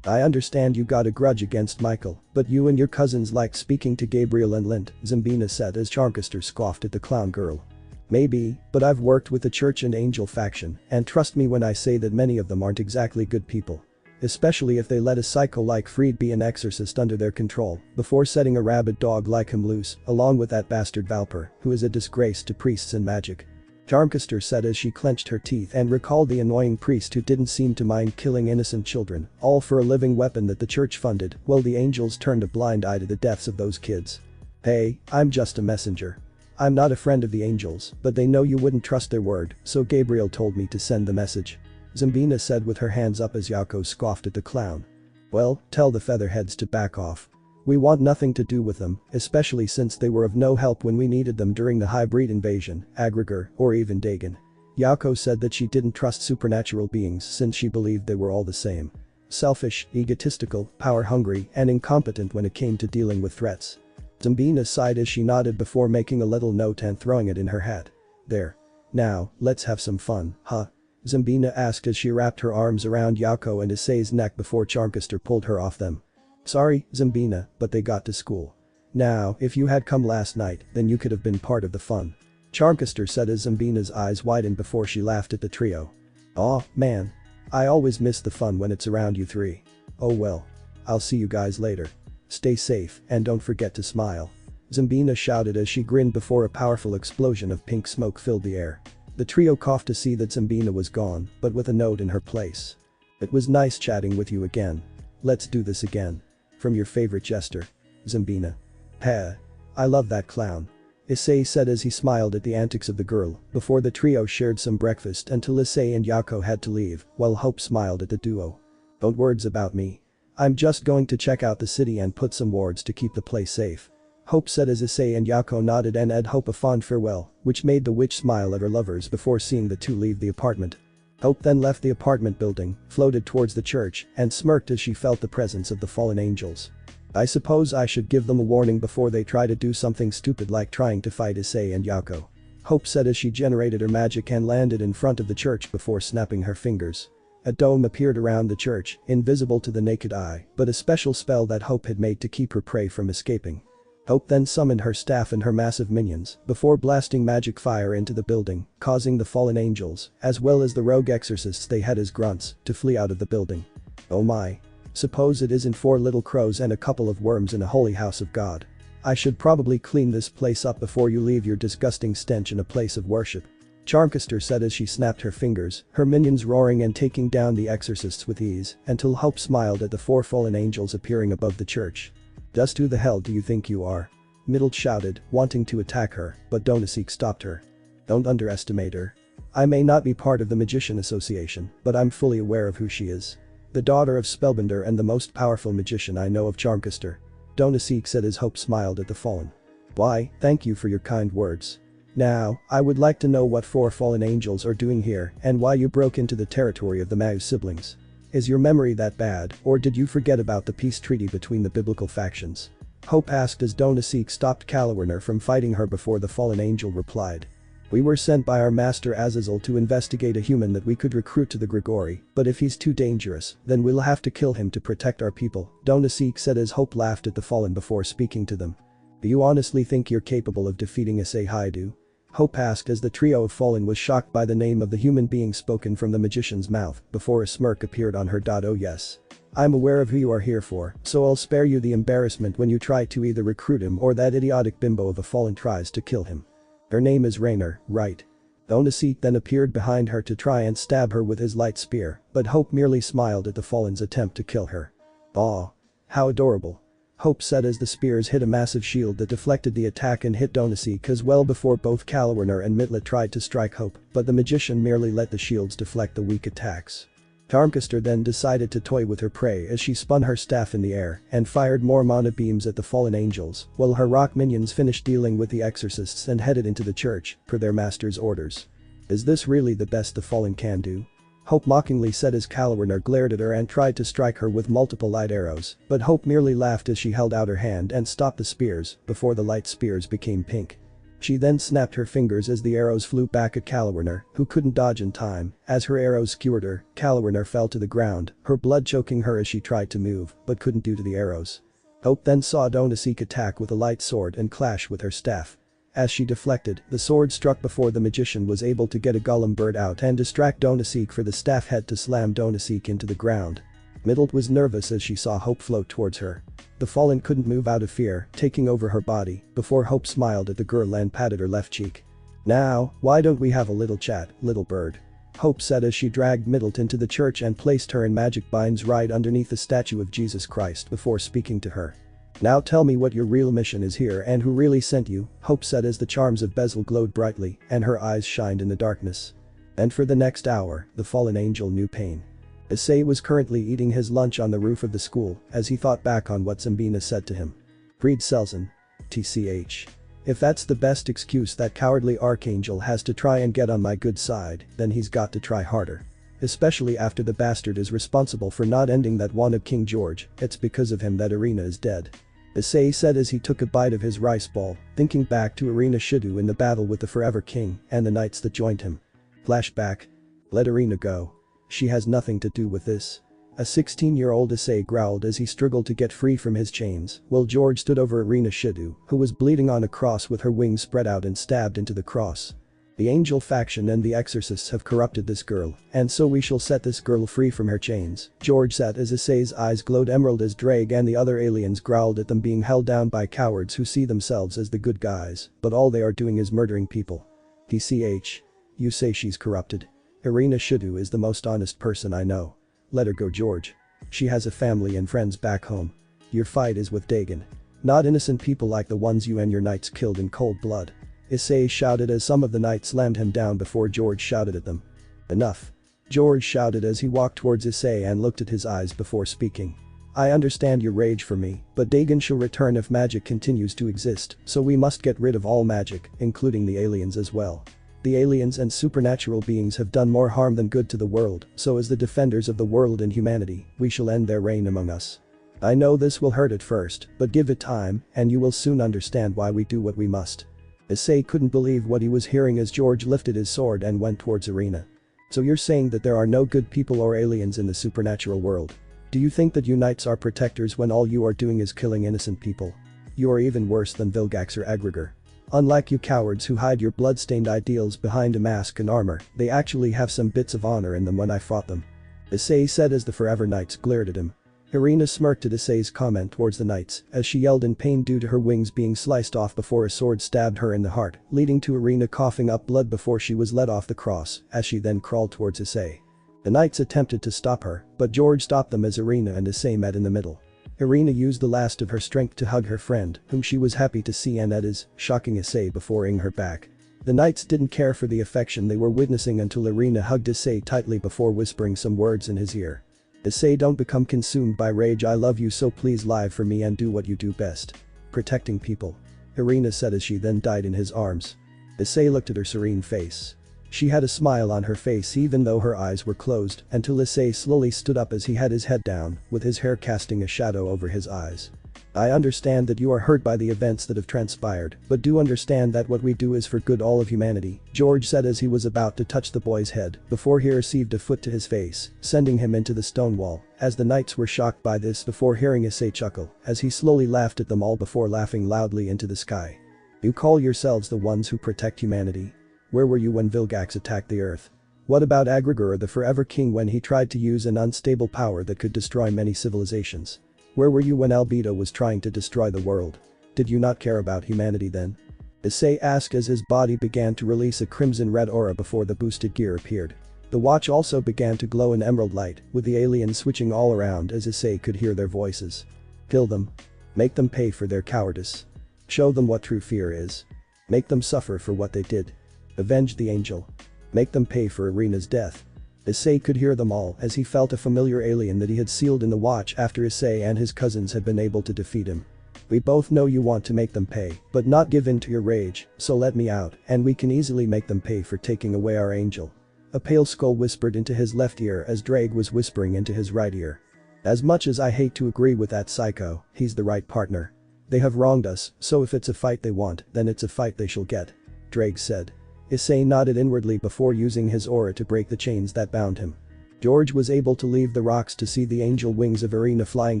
I understand you got a grudge against Michael, but you and your cousins liked speaking to Gabriel and Lint, Zambina said as Charmcaster scoffed at the clown girl. Maybe, but I've worked with the Church and Angel faction, and trust me when I say that many of them aren't exactly good people. Especially if they let a psycho like Freed be an exorcist under their control, before setting a rabid dog like him loose, along with that bastard Valper, who is a disgrace to priests and magic. Charmcaster said as she clenched her teeth and recalled the annoying priest who didn't seem to mind killing innocent children, all for a living weapon that the church funded, while the angels turned a blind eye to the deaths of those kids. Hey, I'm just a messenger. I'm not a friend of the angels, but they know you wouldn't trust their word, so Gabriel told me to send the message. Zambina said with her hands up as Yako scoffed at the clown. Well, tell the featherheads to back off. We want nothing to do with them, especially since they were of no help when we needed them during the hybrid invasion, Agrigar, or even Dagon. Yako said that she didn't trust supernatural beings since she believed they were all the same. Selfish, egotistical, power-hungry, and incompetent when it came to dealing with threats. Zambina sighed as she nodded before making a little note and throwing it in her hat. There. Now, let's have some fun, huh? Zambina asked as she wrapped her arms around Yako and Issei's neck before Charmcaster pulled her off them. Sorry, Zambina, but they got to school. Now, if you had come last night, then you could have been part of the fun. Charmcaster said as Zambina's eyes widened before she laughed at the trio. Aw, man. I always miss the fun when it's around you three. Oh well. I'll see you guys later. Stay safe and don't forget to smile. Zambina shouted as she grinned before a powerful explosion of pink smoke filled the air. The trio coughed to see that Zambina was gone, but with a note in her place. It was nice chatting with you again. Let's do this again. From your favorite jester. Zambina. Heh. I love that clown. Issei said as he smiled at the antics of the girl, before the trio shared some breakfast until Issei and Yako had to leave, while Hope smiled at the duo. Don't words about me. I'm just going to check out the city and put some wards to keep the place safe. Hope said as Issei and Yako nodded and ed Hope a fond farewell, which made the witch smile at her lovers before seeing the two leave the apartment. Hope then left the apartment building, floated towards the church, and smirked as she felt the presence of the fallen angels. I suppose I should give them a warning before they try to do something stupid like trying to fight Issei and Yako. Hope said as she generated her magic and landed in front of the church before snapping her fingers. A dome appeared around the church, invisible to the naked eye, but a special spell that Hope had made to keep her prey from escaping. Hope then summoned her staff and her massive minions, before blasting magic fire into the building, causing the fallen angels, as well as the rogue exorcists they had as grunts, to flee out of the building. Oh my. Suppose it isn't 4 little crows and a couple of worms in a holy house of God. I should probably clean this place up before you leave your disgusting stench in a place of worship. Charmcaster said as she snapped her fingers, her minions roaring and taking down the exorcists with ease, until Hope smiled at the 4 fallen angels appearing above the church. Just who the hell do you think you are? Middle shouted, wanting to attack her, but Donaseek stopped her. Don't underestimate her. I may not be part of the Magician Association, but I'm fully aware of who she is. The daughter of Spellbinder and the most powerful magician I know of. Charmcaster. Donaseek said as Hope smiled at the fallen. Why, thank you for your kind words. Now, I would like to know what 4 fallen angels are doing here and why you broke into the territory of the Mau siblings. Is your memory that bad, or did you forget about the peace treaty between the biblical factions? Hope asked as Donaseek stopped Calawerner from fighting her before the fallen angel replied. We were sent by our master Azazel to investigate a human that we could recruit to the Grigori, but if he's too dangerous, then we'll have to kill him to protect our people, Donasik said as Hope laughed at the fallen before speaking to them. Do you honestly think you're capable of defeating Issei Haidu? Hope asked as the trio of fallen was shocked by the name of the human being spoken from the magician's mouth before a smirk appeared on her. Oh yes. I'm aware of who you are here for, so I'll spare you the embarrassment when you try to either recruit him or that idiotic bimbo of a fallen tries to kill him. Her name is Rainer, right? Donasik then appeared behind her to try and stab her with his light spear, but Hope merely smiled at the fallen's attempt to kill her. Aw. How adorable. Hope said as the spears hit a massive shield that deflected the attack and hit Donasik as well before both Kalwerner and Mitlet tried to strike Hope, but the magician merely let the shields deflect the weak attacks. Tarmcaster then decided to toy with her prey as she spun her staff in the air and fired more mana beams at the fallen angels, while her rock minions finished dealing with the exorcists and headed into the church, per their master's orders. Is this really the best the fallen can do? Hope mockingly said as Kalwerner glared at her and tried to strike her with multiple light arrows, but Hope merely laughed as she held out her hand and stopped the spears before the light spears became pink. She then snapped her fingers as the arrows flew back at Kalwerner, who couldn't dodge in time. As her arrows skewered her, Kalwerner fell to the ground, her blood choking her as she tried to move, but couldn't due to the arrows. Hope then saw Donasik attack with a light sword and clash with her staff. As she deflected, the sword struck before the magician was able to get a golem bird out and distract Donasik for the staff head to slam Donasik into the ground. Middlet was nervous as she saw Hope float towards her. The fallen couldn't move out of fear, taking over her body, before Hope smiled at the girl and patted her left cheek. Now, why don't we have a little chat, little bird? Hope said as she dragged Middlet into the church and placed her in magic binds right underneath the statue of Jesus Christ before speaking to her. Now tell me what your real mission is here and who really sent you, Hope said as the charms of Bezel glowed brightly and her eyes shined in the darkness. And for the next hour, the fallen angel knew pain. Issei was currently eating his lunch on the roof of the school as he thought back on what Zambina said to him. Read Selzen. TCH. If that's the best excuse that cowardly archangel has to try and get on my good side, then he's got to try harder. Especially after the bastard is responsible for not ending that one of King George, it's because of him that Irina is dead. Issei said as he took a bite of his rice ball, thinking back to Irina Shidu in the battle with the Forever King and the knights that joined him. Flashback. Let Irina go. She has nothing to do with this. A 16-year-old Issei growled as he struggled to get free from his chains, while George stood over Irina Shidu, who was bleeding on a cross with her wings spread out and stabbed into the cross. The angel faction and the exorcists have corrupted this girl, and so we shall set this girl free from her chains, George said as Issei's eyes glowed emerald as Drake and the other aliens growled at them being held down by cowards who see themselves as the good guys, but all they are doing is murdering people. TCH. You say she's corrupted? Irina Shidu is the most honest person I know. Let her go, George. She has a family and friends back home. Your fight is with Dagon. Not innocent people like the ones you and your knights killed in cold blood. Issei shouted as some of the knights slammed him down before George shouted at them. Enough. George shouted as he walked towards Issei and looked at his eyes before speaking. I understand your rage for me, but Dagon shall return if magic continues to exist, so we must get rid of all magic, including the aliens as well. The aliens and supernatural beings have done more harm than good to the world, so as the defenders of the world and humanity, we shall end their reign among us. I know this will hurt at first, but give it time, and you will soon understand why we do what we must. Issei couldn't believe what he was hearing as George lifted his sword and went towards Irina. So you're saying that there are no good people or aliens in the supernatural world? Do you think that you knights are protectors when all you are doing is killing innocent people? You are even worse than Vilgax or Egregor. Unlike you cowards who hide your blood-stained ideals behind a mask and armor, they actually have some bits of honor in them when I fought them. Issei said as the Forever Knights glared at him. Irina smirked at Issei's comment towards the knights as she yelled in pain due to her wings being sliced off before a sword stabbed her in the heart, leading to Irina coughing up blood before she was led off the cross as she then crawled towards Issei. The knights attempted to stop her, but George stopped them as Irina and Issei met in the middle. Irina used the last of her strength to hug her friend, whom she was happy to see, and that is, shocking Issei before ing her back. The knights didn't care for the affection they were witnessing until Irina hugged Issei tightly before whispering some words in his ear. Issei, don't become consumed by rage, I love you, so please live for me and do what you do best. Protecting people. Irina said as she then died in his arms. Issei looked at her serene face. She had a smile on her face even though her eyes were closed until Issei slowly stood up as he had his head down, with his hair casting a shadow over his eyes. I understand that you are hurt by the events that have transpired, but do understand that what we do is for good all of humanity, George said as he was about to touch the boy's head before he received a foot to his face, sending him into the stone wall, as the knights were shocked by this before hearing Issei chuckle, as he slowly laughed at them all before laughing loudly into the sky. You call yourselves the ones who protect humanity? Where were you when Vilgax attacked the earth? What about Agrigor the Forever King when he tried to use an unstable power that could destroy many civilizations? Where were you when Albedo was trying to destroy the world? Did you not care about humanity then? Issei asked as his body began to release a crimson-red aura before the boosted gear appeared. The watch also began to glow in emerald light, with the aliens switching all around as Issei could hear their voices. Kill them. Make them pay for their cowardice. Show them what true fear is. Make them suffer for what they did. Avenge the angel. Make them pay for Irina's death. Issei could hear them all as he felt a familiar alien that he had sealed in the watch after Issei and his cousins had been able to defeat him. We both know you want to make them pay, but not give in to your rage, so let me out and we can easily make them pay for taking away our angel. A pale skull whispered into his left ear as Drake was whispering into his right ear. As much as I hate to agree with that psycho, he's the right partner. They have wronged us, so if it's a fight they want, then it's a fight they shall get. Drake said. Issei nodded inwardly before using his aura to break the chains that bound him. George was able to leave the rocks to see the angel wings of Irina flying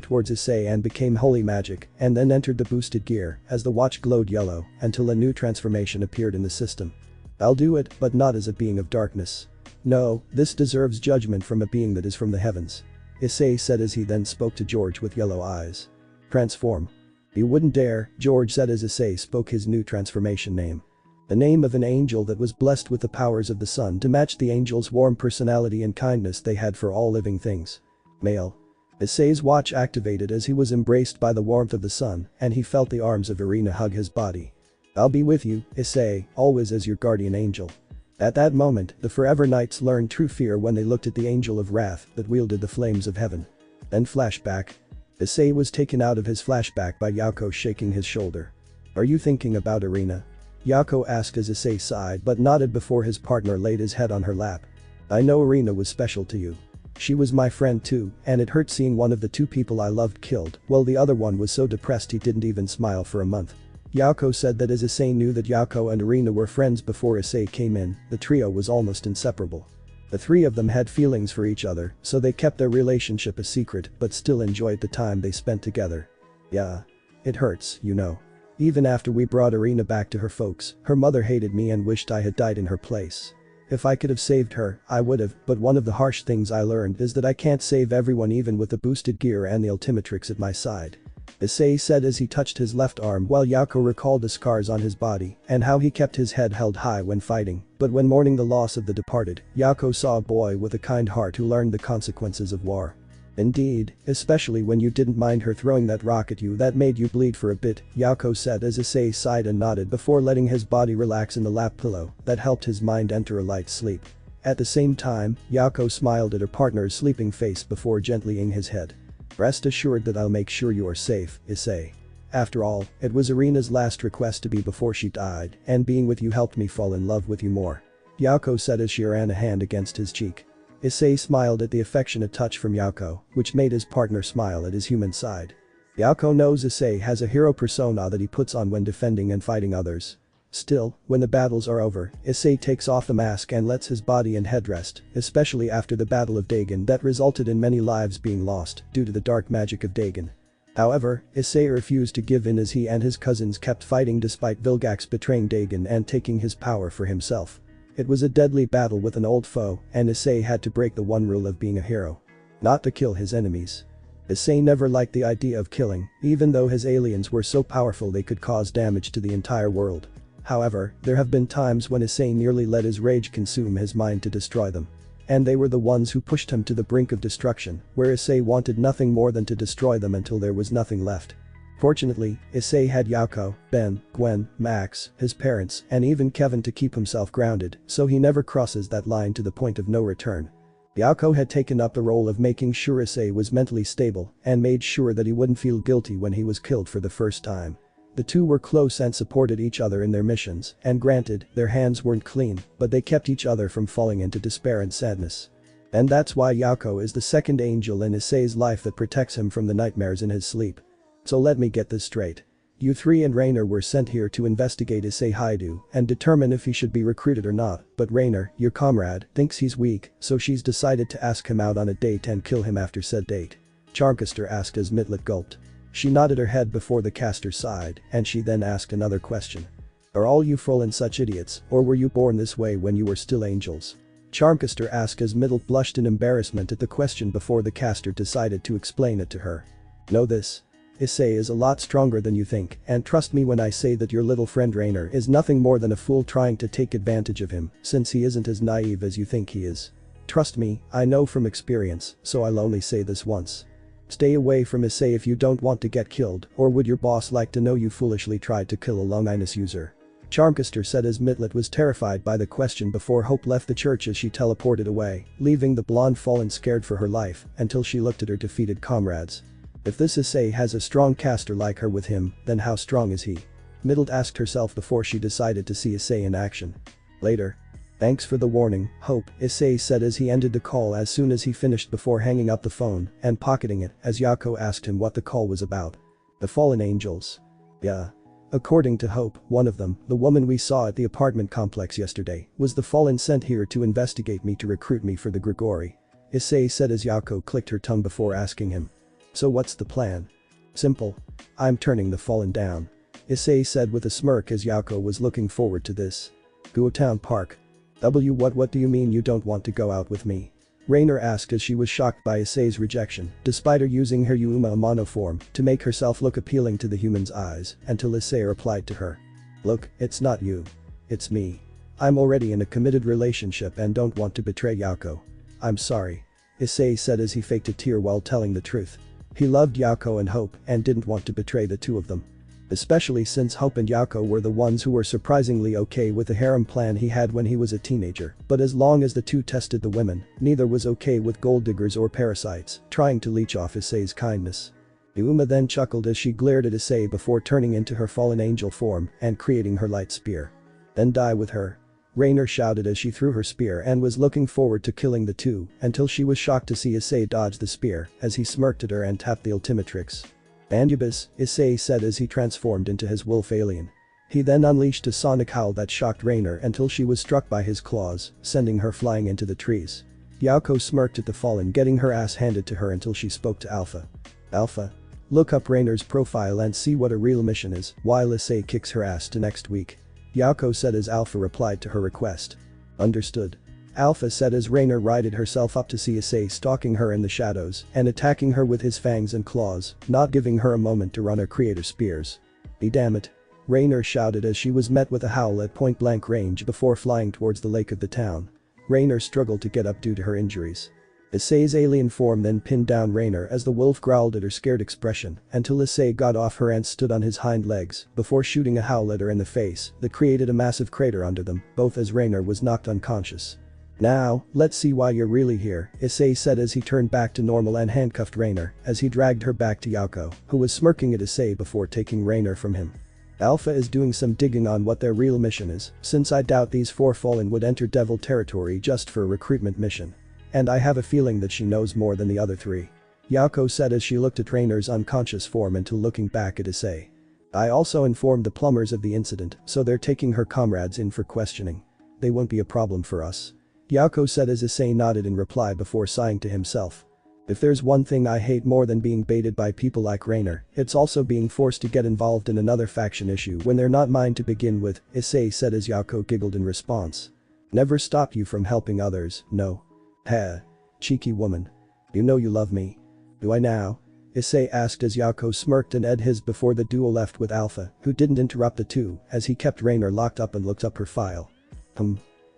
towards Issei and became holy magic, and then entered the boosted gear as the watch glowed yellow until a new transformation appeared in the system. I'll do it, but not as a being of darkness. No, this deserves judgment from a being that is from the heavens. Issei said as he then spoke to George with yellow eyes. Transform. You wouldn't dare, George said as Issei spoke his new transformation name. The name of an angel that was blessed with the powers of the sun to match the angel's warm personality and kindness they had for all living things. Male. Issei's watch activated as he was embraced by the warmth of the sun and he felt the arms of Irina hug his body. I'll be with you, Issei, always as your guardian angel. At that moment, the Forever Knights learned true fear when they looked at the angel of wrath that wielded the flames of heaven. Then flashback. Issei was taken out of his flashback by Yako shaking his shoulder. Are you thinking about Irina? Yako asked as Issei sighed but nodded before his partner laid his head on her lap. I know Irina was special to you. She was my friend too, and it hurt seeing one of the two people I loved killed, while the other one was so depressed he didn't even smile for a month. Yako said that as Issei knew that Yako and Irina were friends before Issei came in, the trio was almost inseparable. The three of them had feelings for each other, so they kept their relationship a secret but still enjoyed the time they spent together. Yeah. It hurts, you know. Even after we brought Irina back to her folks, her mother hated me and wished I had died in her place. If I could have saved her, I would have, but one of the harsh things I learned is that I can't save everyone even with the boosted gear and the Ultimatrix at my side. Issei said as he touched his left arm while Yako recalled the scars on his body and how he kept his head held high when fighting, but when mourning the loss of the departed, Yako saw a boy with a kind heart who learned the consequences of war. Indeed, especially when you didn't mind her throwing that rock at you that made you bleed for a bit, Yako said as Issei sighed and nodded before letting his body relax in the lap pillow that helped his mind enter a light sleep. At the same time, Yako smiled at her partner's sleeping face before gently laying his head. Rest assured that I'll make sure you are safe, Issei. After all, it was Irina's last request to be before she died, and being with you helped me fall in love with you more. Yako said as she ran a hand against his cheek. Issei smiled at the affectionate touch from Yako, which made his partner smile at his human side. Yako knows Issei has a hero persona that he puts on when defending and fighting others. Still, when the battles are over, Issei takes off the mask and lets his body and head rest, especially after the Battle of Dagon that resulted in many lives being lost due to the dark magic of Dagon. However, Issei refused to give in as he and his cousins kept fighting despite Vilgax betraying Dagon and taking his power for himself. It was a deadly battle with an old foe, and Issei had to break the one rule of being a hero. Not to kill his enemies. Issei never liked the idea of killing, even though his aliens were so powerful they could cause damage to the entire world. However, there have been times when Issei nearly let his rage consume his mind to destroy them. And they were the ones who pushed him to the brink of destruction, where Issei wanted nothing more than to destroy them until there was nothing left. Fortunately, Issei had Yako, Ben, Gwen, Max, his parents, and even Kevin to keep himself grounded, so he never crosses that line to the point of no return. Yako had taken up the role of making sure Issei was mentally stable and made sure that he wouldn't feel guilty when he was killed for the first time. The two were close and supported each other in their missions, and granted, their hands weren't clean, but they kept each other from falling into despair and sadness. And that's why Yako is the second angel in Issei's life that protects him from the nightmares in his sleep. So let me get this straight. You three and Rainer were sent here to investigate Issei Haidu and determine if he should be recruited or not, but Rainer, your comrade, thinks he's weak, so she's decided to ask him out on a date and kill him after said date. Charmcaster asked as Mitlet gulped. She nodded her head before the caster sighed, and she then asked another question. Are all you Frolen such idiots, or were you born this way when you were still angels? Charmcaster asked as Mitlet blushed in embarrassment at the question before the caster decided to explain it to her. Know this. Issei is a lot stronger than you think, and trust me when I say that your little friend Rainer is nothing more than a fool trying to take advantage of him, since he isn't as naive as you think he is. Trust me, I know from experience, so I'll only say this once. Stay away from Issei if you don't want to get killed, or would your boss like to know you foolishly tried to kill a Longinus user? Charmcaster said as Mitlet was terrified by the question before Hope left the church as she teleported away, leaving the blonde Fallen scared for her life until she looked at her defeated comrades. If this Issei has a strong caster like her with him, then how strong is he? Mitlet asked herself before she decided to see Issei in action. Later. Thanks for the warning, Hope, Issei said as he ended the call as soon as he finished before hanging up the phone and pocketing it as Yako asked him what the call was about. The fallen angels. Yeah. According to Hope, one of them, the woman we saw at the apartment complex yesterday, was the fallen sent here to investigate me to recruit me for the Grigori. Issei said as Yako clicked her tongue before asking him. So what's the plan? Simple. I'm turning the fallen down. Issei said with a smirk as Yako was looking forward to this. Guotown Park. What do you mean you don't want to go out with me? Rainer asked as she was shocked by Issei's rejection, despite her using her Yuma monoform to make herself look appealing to the human's eyes, until Issei replied to her. Look, it's not you. It's me. I'm already in a committed relationship and don't want to betray Yako. I'm sorry. Issei said as he faked a tear while telling the truth. He loved Yako and Hope and didn't want to betray the two of them. Especially since Hope and Yako were the ones who were surprisingly okay with the harem plan he had when he was a teenager, but as long as the two tested the women, neither was okay with gold diggers or parasites trying to leech off Issei's kindness. Yuma then chuckled as she glared at Issei before turning into her fallen angel form and creating her light spear. Then die with her. Rainer shouted as she threw her spear and was looking forward to killing the two until she was shocked to see Issei dodge the spear as he smirked at her and tapped the Ultimatrix. Bandubus, Issei said as he transformed into his wolf alien. He then unleashed a sonic howl that shocked Rainer until she was struck by his claws, sending her flying into the trees. Yako smirked at the fallen getting her ass handed to her until she spoke to Alpha. Alpha. Look up Rainer's profile and see what a real mission is while Issei kicks her ass to next week. Yako said as Alpha replied to her request. Understood. Alpha said as Rainer righted herself up to see Issei stalking her in the shadows and attacking her with his fangs and claws, not giving her a moment to run or create her spears. Be damn it. Rainer shouted as she was met with a howl at point-blank range before flying towards the lake of the town. Rainer struggled to get up due to her injuries. Issei's alien form then pinned down Rainer as the wolf growled at her scared expression until Issei got off her and stood on his hind legs before shooting a howl at her in the face that created a massive crater under them, both as Rainer was knocked unconscious. Now, let's see why you're really here, Issei said as he turned back to normal and handcuffed Rainer as he dragged her back to Yako, who was smirking at Issei before taking Rainer from him. Alpha is doing some digging on what their real mission is, since I doubt these four fallen would enter devil territory just for a recruitment mission. And I have a feeling that she knows more than the other three. Yako said as she looked at Rainer's unconscious form until looking back at Issei. I also informed the plumbers of the incident, so they're taking her comrades in for questioning. They won't be a problem for us. Yako said as Issei nodded in reply before sighing to himself. If there's one thing I hate more than being baited by people like Rainer, it's also being forced to get involved in another faction issue when they're not mine to begin with, Issei said as Yako giggled in response. Never stop you from helping others, no. Heh. Cheeky woman. You know you love me. Do I now? Issei asked as Yako smirked and ed his before the duo left with Alpha, who didn't interrupt the two as he kept Rainer locked up and looked up her file.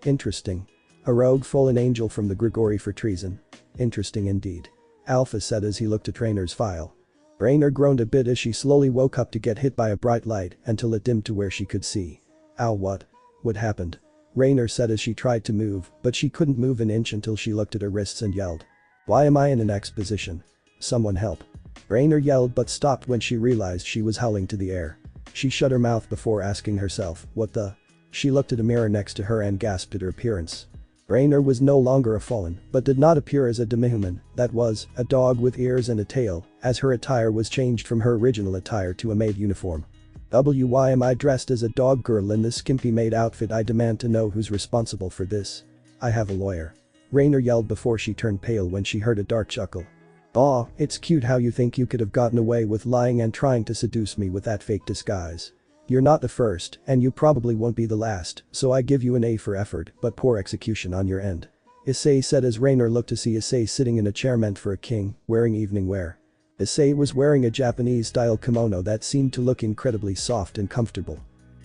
Interesting. A rogue fallen angel from the Grigori for treason. Interesting indeed. Alpha said as he looked at Rainer's file. Rainer groaned a bit as she slowly woke up to get hit by a bright light until it dimmed to where she could see. Ow, what? What happened? Rainer said as she tried to move, but she couldn't move an inch until she looked at her wrists and yelled. Why am I in an X position? Someone help. Rainer yelled but stopped when she realized she was howling to the air. She shut her mouth before asking herself, what the? She looked at a mirror next to her and gasped at her appearance. Rainer was no longer a fallen, but did not appear as a demi-human, that was, a dog with ears and a tail, as her attire was changed from her original attire to a maid uniform. Why am I dressed as a dog girl in this skimpy maid outfit? I demand to know who's responsible for this. I have a lawyer. Rainer yelled before she turned pale when she heard a dark chuckle. Aw, it's cute how you think you could have gotten away with lying and trying to seduce me with that fake disguise. You're not the first, and you probably won't be the last, so I give you an A for effort, but poor execution on your end. Issei said as Rainer looked to see Issei sitting in a chair meant for a king, wearing evening wear. Issei was wearing a Japanese-style kimono that seemed to look incredibly soft and comfortable.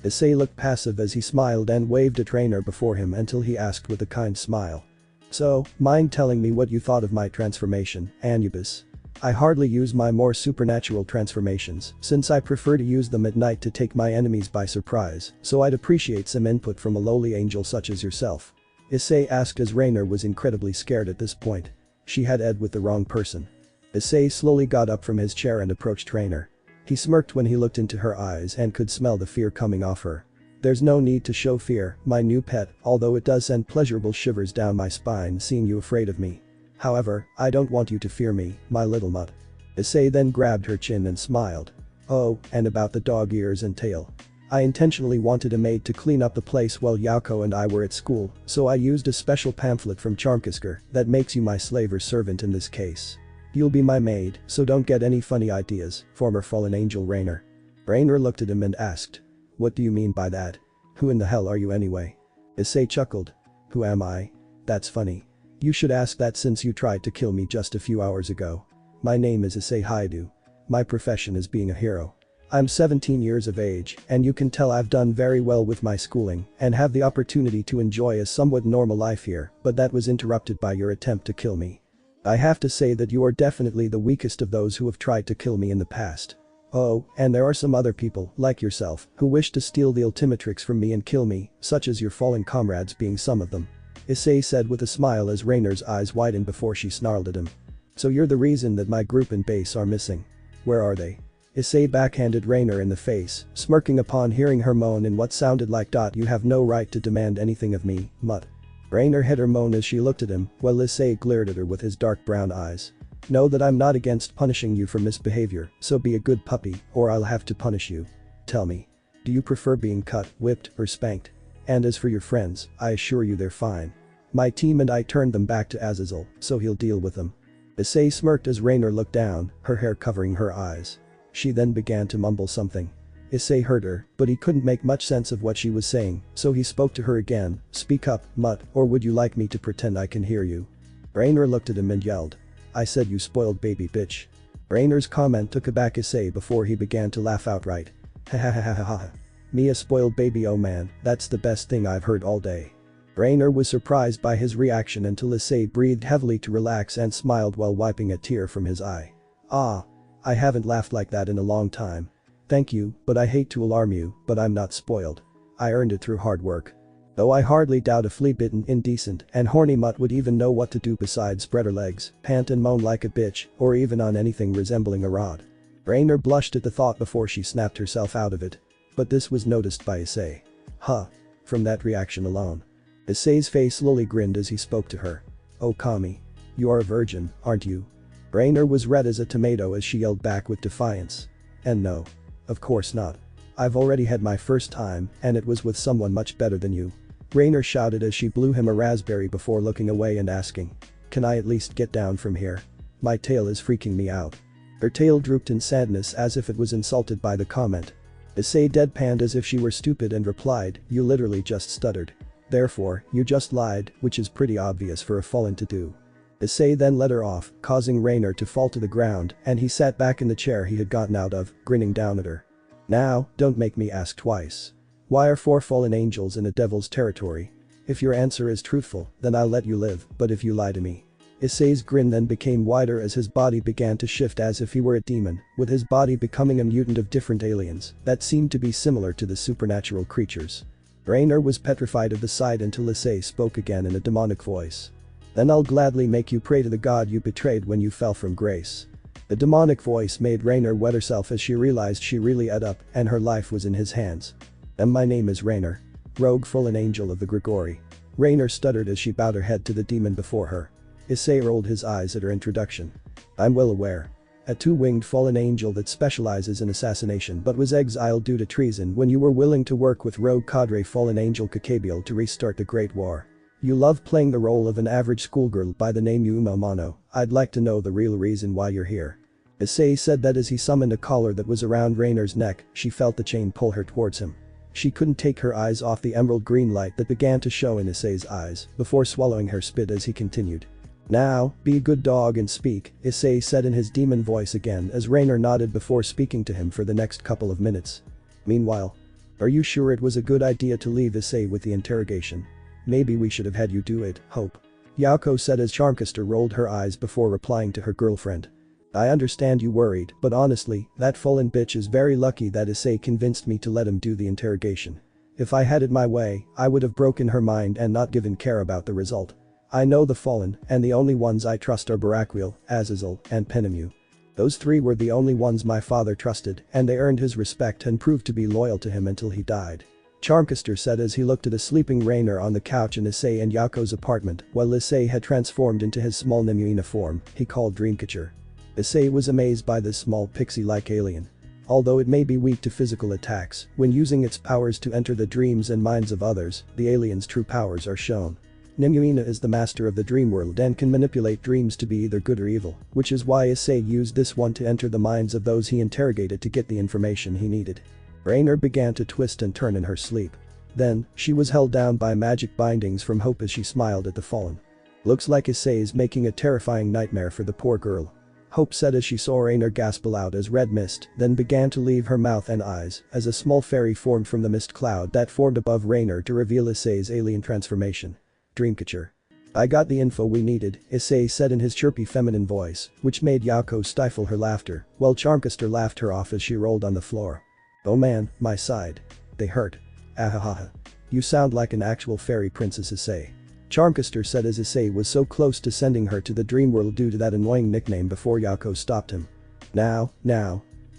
Issei looked passive as he smiled and waved at Rainer before him until he asked with a kind smile. So, mind telling me what you thought of my transformation, Anubis? I hardly use my more supernatural transformations, since I prefer to use them at night to take my enemies by surprise, so I'd appreciate some input from a lowly angel such as yourself. Issei asked as Rainer was incredibly scared at this point. She had Ed with the wrong person. Issei slowly got up from his chair and approached Rainer. He smirked when he looked into her eyes and could smell the fear coming off her. There's no need to show fear, my new pet, although it does send pleasurable shivers down my spine seeing you afraid of me. However, I don't want you to fear me, my little mutt. Issei then grabbed her chin and smiled. Oh, and about the dog ears and tail. I intentionally wanted a maid to clean up the place while Yauko and I were at school, so I used a special pamphlet from Charmkisker that makes you my slave or servant in this case. You'll be my maid, so don't get any funny ideas, former fallen angel Rainer. Rainer looked at him and asked. What do you mean by that? Who in the hell are you anyway? Issei chuckled. Who am I? That's funny. You should ask that since you tried to kill me just a few hours ago. My name is Issei Haidu. My profession is being a hero. I'm 17 years of age, and you can tell I've done very well with my schooling and have the opportunity to enjoy a somewhat normal life here, but that was interrupted by your attempt to kill me. I have to say that you are definitely the weakest of those who have tried to kill me in the past. Oh, and there are some other people, like yourself, who wish to steal the Ultimatrix from me and kill me, such as your fallen comrades being some of them. Issei said with a smile as Rainer's eyes widened before she snarled at him. So you're the reason that my group and base are missing. Where are they? Issei backhanded Rainer in the face, smirking upon hearing her moan in what sounded like "You have no right to demand anything of me, mutt." Rainer hid her moan as she looked at him, while Issei glared at her with his dark brown eyes. Know that I'm not against punishing you for misbehavior, so be a good puppy, or I'll have to punish you. Tell me. Do you prefer being cut, whipped, or spanked? And as for your friends, I assure you they're fine. My team and I turned them back to Azazel, so he'll deal with them. Issei smirked as Rainer looked down, her hair covering her eyes. She then began to mumble something. Issei heard her, but he couldn't make much sense of what she was saying, so he spoke to her again. Speak up, mutt, or would you like me to pretend I can hear you? Rainer looked at him and yelled. I said you spoiled baby bitch. Rainer's comment took aback Issei before he began to laugh outright. Ha ha ha ha ha. Me a spoiled baby, oh man, that's the best thing I've heard all day. Rainer was surprised by his reaction until Issei breathed heavily to relax and smiled while wiping a tear from his eye. Ah. I haven't laughed like that in a long time. Thank you, but I hate to alarm you, but I'm not spoiled. I earned it through hard work. Though I hardly doubt a flea-bitten, indecent, and horny mutt would even know what to do besides spread her legs, pant and moan like a bitch, or even on anything resembling a rod. Rainer blushed at the thought before she snapped herself out of it. But this was noticed by Issei. Huh. From that reaction alone. Issei's face slowly grinned as he spoke to her. Oh Kami. You are a virgin, aren't you? Rainer was red as a tomato as she yelled back with defiance. And no. Of course not. I've already had my first time, and it was with someone much better than you. Rainer shouted as she blew him a raspberry before looking away and asking. Can I at least get down from here? My tail is freaking me out. Her tail drooped in sadness as if it was insulted by the comment. Issei deadpanned as if she were stupid and replied, you literally just stuttered. Therefore, you just lied, which is pretty obvious for a fallen to do. Issei then led her off, causing Rainer to fall to the ground, and he sat back in the chair he had gotten out of, grinning down at her. Now, don't make me ask twice. Why are 4 fallen angels in a devil's territory? If your answer is truthful, then I'll let you live, but if you lie to me. Issei's grin then became wider as his body began to shift as if he were a demon, with his body becoming a mutant of different aliens that seemed to be similar to the supernatural creatures. Rainer was petrified of the sight until Issei spoke again in a demonic voice. Then I'll gladly make you pray to the god you betrayed when you fell from grace. The demonic voice made Rainer wet herself as she realized she really ate up and her life was in his hands. And my name is Rainer. Rogue fallen angel of the Grigori. Raynor stuttered as she bowed her head to the demon before her. Issei rolled his eyes at her introduction. I'm well aware. A two-winged fallen angel that specializes in assassination but was exiled due to treason when you were willing to work with rogue cadre fallen angel Kakabiel to restart the Great War. You love playing the role of an average schoolgirl by the name Yuma Amano. I'd like to know the real reason why you're here. Issei said that as he summoned a collar that was around Raynor's neck, she felt the chain pull her towards him. She couldn't take her eyes off the emerald green light that began to show in Issei's eyes before swallowing her spit as he continued. Now, be a good dog and speak, Issei said in his demon voice again as Raynor nodded before speaking to him for the next couple of minutes. Meanwhile, are you sure it was a good idea to leave Issei with the interrogation? Maybe we should have had you do it, Hope. Yako said as Charmcaster rolled her eyes before replying to her girlfriend. I understand you worried, but honestly, that fallen bitch is very lucky that Issei convinced me to let him do the interrogation. If I had it my way, I would have broken her mind and not given care about the result. I know the fallen, and the only ones I trust are Baraquiel, Azazel, and Penemu. Those three were the only ones my father trusted, and they earned his respect and proved to be loyal to him until he died. Charmcaster said as he looked at a sleeping Raynor on the couch in Issei and Yako's apartment while Issei had transformed into his small Nemuina form, he called Dreamcatcher. Issei was amazed by this small pixie-like alien. Although it may be weak to physical attacks, when using its powers to enter the dreams and minds of others, the alien's true powers are shown. Nemuina is the master of the dream world and can manipulate dreams to be either good or evil, which is why Issei used this one to enter the minds of those he interrogated to get the information he needed. Raynor began to twist and turn in her sleep. Then, she was held down by magic bindings from Hope as she smiled at the fallen. Looks like Issei is making a terrifying nightmare for the poor girl. Hope said as she saw Raynor gasp aloud as red mist then began to leave her mouth and eyes as a small fairy formed from the mist cloud that formed above Raynor to reveal Issei's alien transformation. Dreamcatcher. I got the info we needed, Issei said in his chirpy feminine voice, which made Yako stifle her laughter, while Charmcaster laughed her off as she rolled on the floor. Oh man, my side. They hurt. Ahahaha. You sound like an actual fairy princess, Issei. Charmcaster said as Issei was so close to sending her to the dream world due to that annoying nickname before Yako stopped him. Now.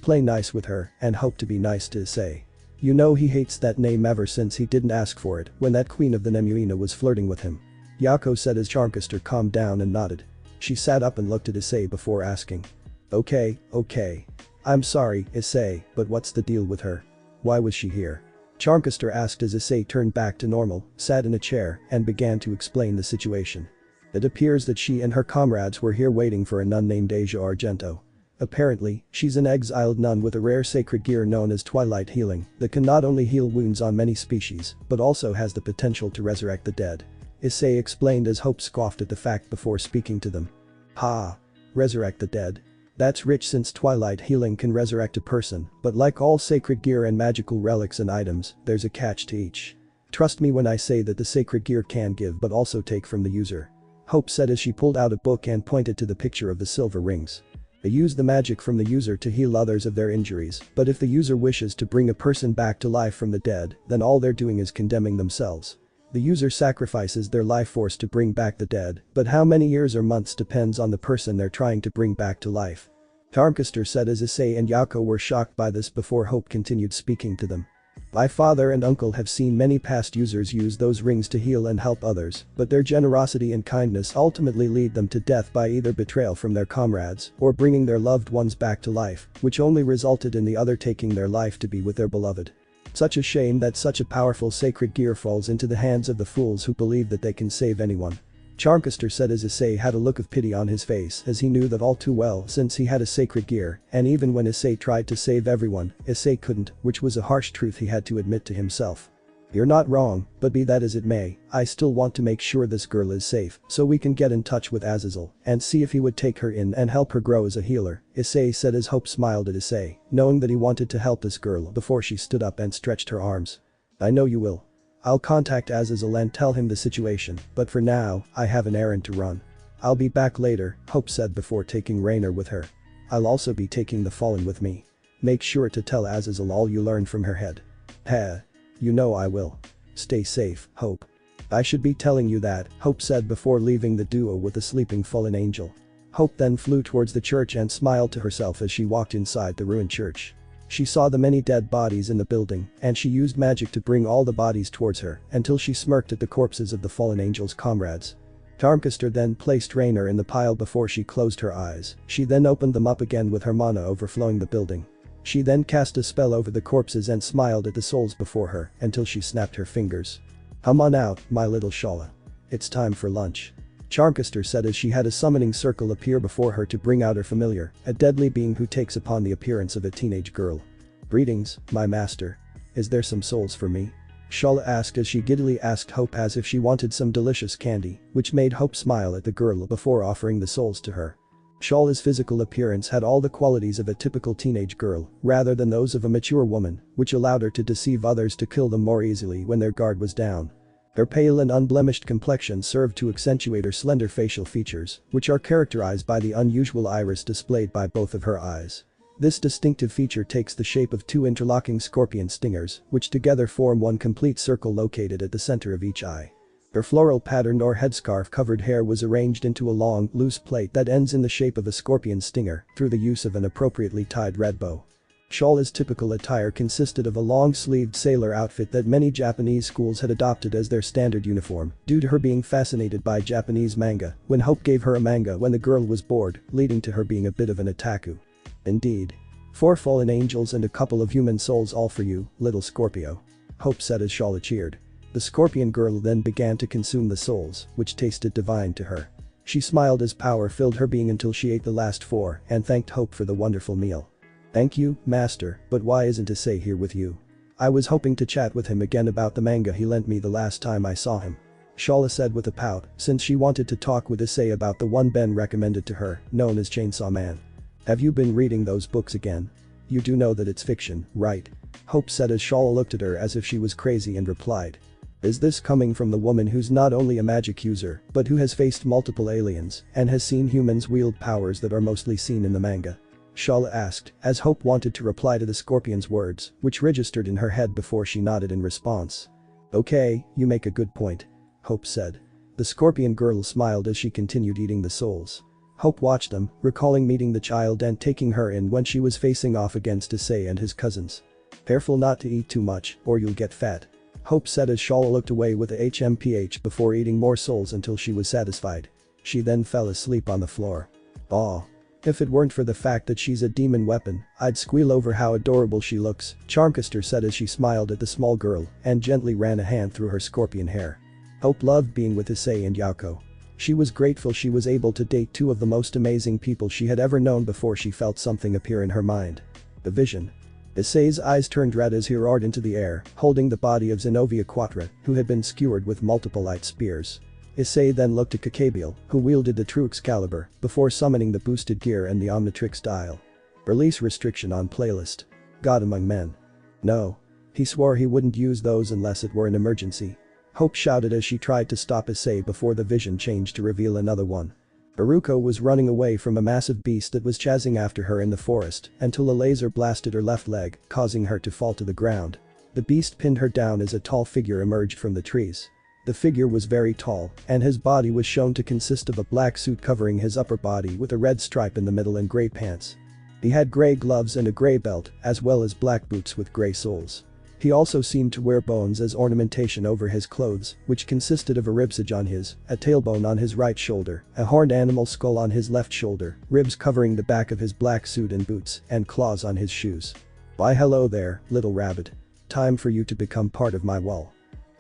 Play nice with her and hope to be nice to Issei. You know he hates that name ever since he didn't ask for it when that queen of the Nemuina was flirting with him. Yako said as Charmcaster calmed down and nodded. She sat up and looked at Issei before asking. Okay. I'm sorry, Issei, but what's the deal with her? Why was she here? Charmcaster asked as Issei turned back to normal, sat in a chair, and began to explain the situation. It appears that she and her comrades were here waiting for a nun named Asia Argento. Apparently, she's an exiled nun with a rare sacred gear known as Twilight Healing that can not only heal wounds on many species, but also has the potential to resurrect the dead. Issei explained as Hope scoffed at the fact before speaking to them. Ha! Resurrect the dead? That's rich since Twilight Healing can resurrect a person, but like all sacred gear and magical relics and items, there's a catch to each. Trust me when I say that the sacred gear can give but also take from the user. Hope said as she pulled out a book and pointed to the picture of the silver rings. They use the magic from the user to heal others of their injuries, but if the user wishes to bring a person back to life from the dead, then all they're doing is condemning themselves. The user sacrifices their life force to bring back the dead, but how many years or months depends on the person they're trying to bring back to life. Charmcaster said as Issei and Yako were shocked by this before Hope continued speaking to them. My father and uncle have seen many past users use those rings to heal and help others, but their generosity and kindness ultimately lead them to death by either betrayal from their comrades or bringing their loved ones back to life, which only resulted in the other taking their life to be with their beloved. Such a shame that such a powerful sacred gear falls into the hands of the fools who believe that they can save anyone. Charmcaster said as Issei had a look of pity on his face as he knew that all too well since he had a sacred gear, and even when Issei tried to save everyone, Issei couldn't, which was a harsh truth he had to admit to himself. You're not wrong, but be that as it may, I still want to make sure this girl is safe so we can get in touch with Azazel and see if he would take her in and help her grow as a healer, Issei said as Hope smiled at Issei, knowing that he wanted to help this girl before she stood up and stretched her arms. I know you will. I'll contact Azazel and tell him the situation, but for now, I have an errand to run. I'll be back later, Hope said before taking Raynor with her. I'll also be taking the fallen with me. Make sure to tell Azazel all you learned from her head. Heh. You know I will. Stay safe, Hope. I should be telling you that, Hope said before leaving the duo with the sleeping fallen angel. Hope then flew towards the church and smiled to herself as she walked inside the ruined church. She saw the many dead bodies in the building, and she used magic to bring all the bodies towards her until she smirked at the corpses of the fallen angels' comrades. Tarmcaster then placed Raynor in the pile before she closed her eyes. She then opened them up again with her mana overflowing the building. She then cast a spell over the corpses and smiled at the souls before her until she snapped her fingers. "Come on out, my little Shala. It's time for lunch," Tarmcaster said as she had a summoning circle appear before her to bring out her familiar, a deadly being who takes upon the appearance of a teenage girl. "Greetings, my master. Is there some souls for me?" Shala asked as she giddily asked Hope as if she wanted some delicious candy, which made Hope smile at the girl before offering the souls to her. Shala's physical appearance had all the qualities of a typical teenage girl, rather than those of a mature woman, which allowed her to deceive others to kill them more easily when their guard was down. Her pale and unblemished complexion served to accentuate her slender facial features, which are characterized by the unusual iris displayed by both of her eyes. This distinctive feature takes the shape of two interlocking scorpion stingers, which together form one complete circle located at the center of each eye. Her floral patterned or headscarf covered hair was arranged into a long, loose plait that ends in the shape of a scorpion stinger through the use of an appropriately tied red bow. Shala's typical attire consisted of a long-sleeved sailor outfit that many Japanese schools had adopted as their standard uniform due to her being fascinated by Japanese manga when Hope gave her a manga when the girl was bored, leading to her being a bit of an otaku. "Indeed. 4 fallen angels and a couple of human souls all for you, little Scorpio," Hope said as Shala cheered. The scorpion girl then began to consume the souls, which tasted divine to her. She smiled as power filled her being until she ate the last 4 and thanked Hope for the wonderful meal. "Thank you, master, but why isn't Issei here with you? I was hoping to chat with him again about the manga he lent me the last time I saw him," Shala said with a pout, since she wanted to talk with Issei about the one Ben recommended to her, known as Chainsaw Man. "Have you been reading those books again? You do know that it's fiction, right?" Hope said as Shala looked at her as if she was crazy and replied. "Is this coming from the woman who's not only a magic user, but who has faced multiple aliens and has seen humans wield powers that are mostly seen in the manga?" Shala asked, as Hope wanted to reply to the scorpion's words, which registered in her head before she nodded in response. "Okay, you make a good point," Hope said. The scorpion girl smiled as she continued eating the souls. Hope watched them, recalling meeting the child and taking her in when she was facing off against Issei and his cousins. "Careful not to eat too much, or you'll get fat," Hope said as Shala looked away with a HMPH before eating more souls until she was satisfied. She then fell asleep on the floor. "Aw. If it weren't for the fact that she's a demon weapon, I'd squeal over how adorable she looks," Tarmcaster said as she smiled at the small girl and gently ran a hand through her scorpion hair. Hope loved being with Issei and Yako. She was grateful she was able to date 2 of the most amazing people she had ever known before she felt something appear in her mind. The vision. Issei's eyes turned red as he roared into the air, holding the body of Zenobia Quattro, who had been skewered with multiple light spears. Issei then looked at Kakabiel, who wielded the true Excalibur, before summoning the boosted gear and the Omnitrix dial. Release restriction on playlist. God among men. No. He swore he wouldn't use those unless it were an emergency. Hope shouted as she tried to stop Issei before the vision changed to reveal another one. Baruko was running away from a massive beast that was chasing after her in the forest until a laser blasted her left leg, causing her to fall to the ground. The beast pinned her down as a tall figure emerged from the trees. The figure was very tall, and his body was shown to consist of a black suit covering his upper body with a red stripe in the middle and gray pants. He had gray gloves and a gray belt, as well as black boots with gray soles. He also seemed to wear bones as ornamentation over his clothes, which consisted of a ribsage on his, a tailbone on his right shoulder, a horned animal skull on his left shoulder, ribs covering the back of his black suit and boots, and claws on his shoes. "Why hello there, little rabbit. Time for you to become part of my wall."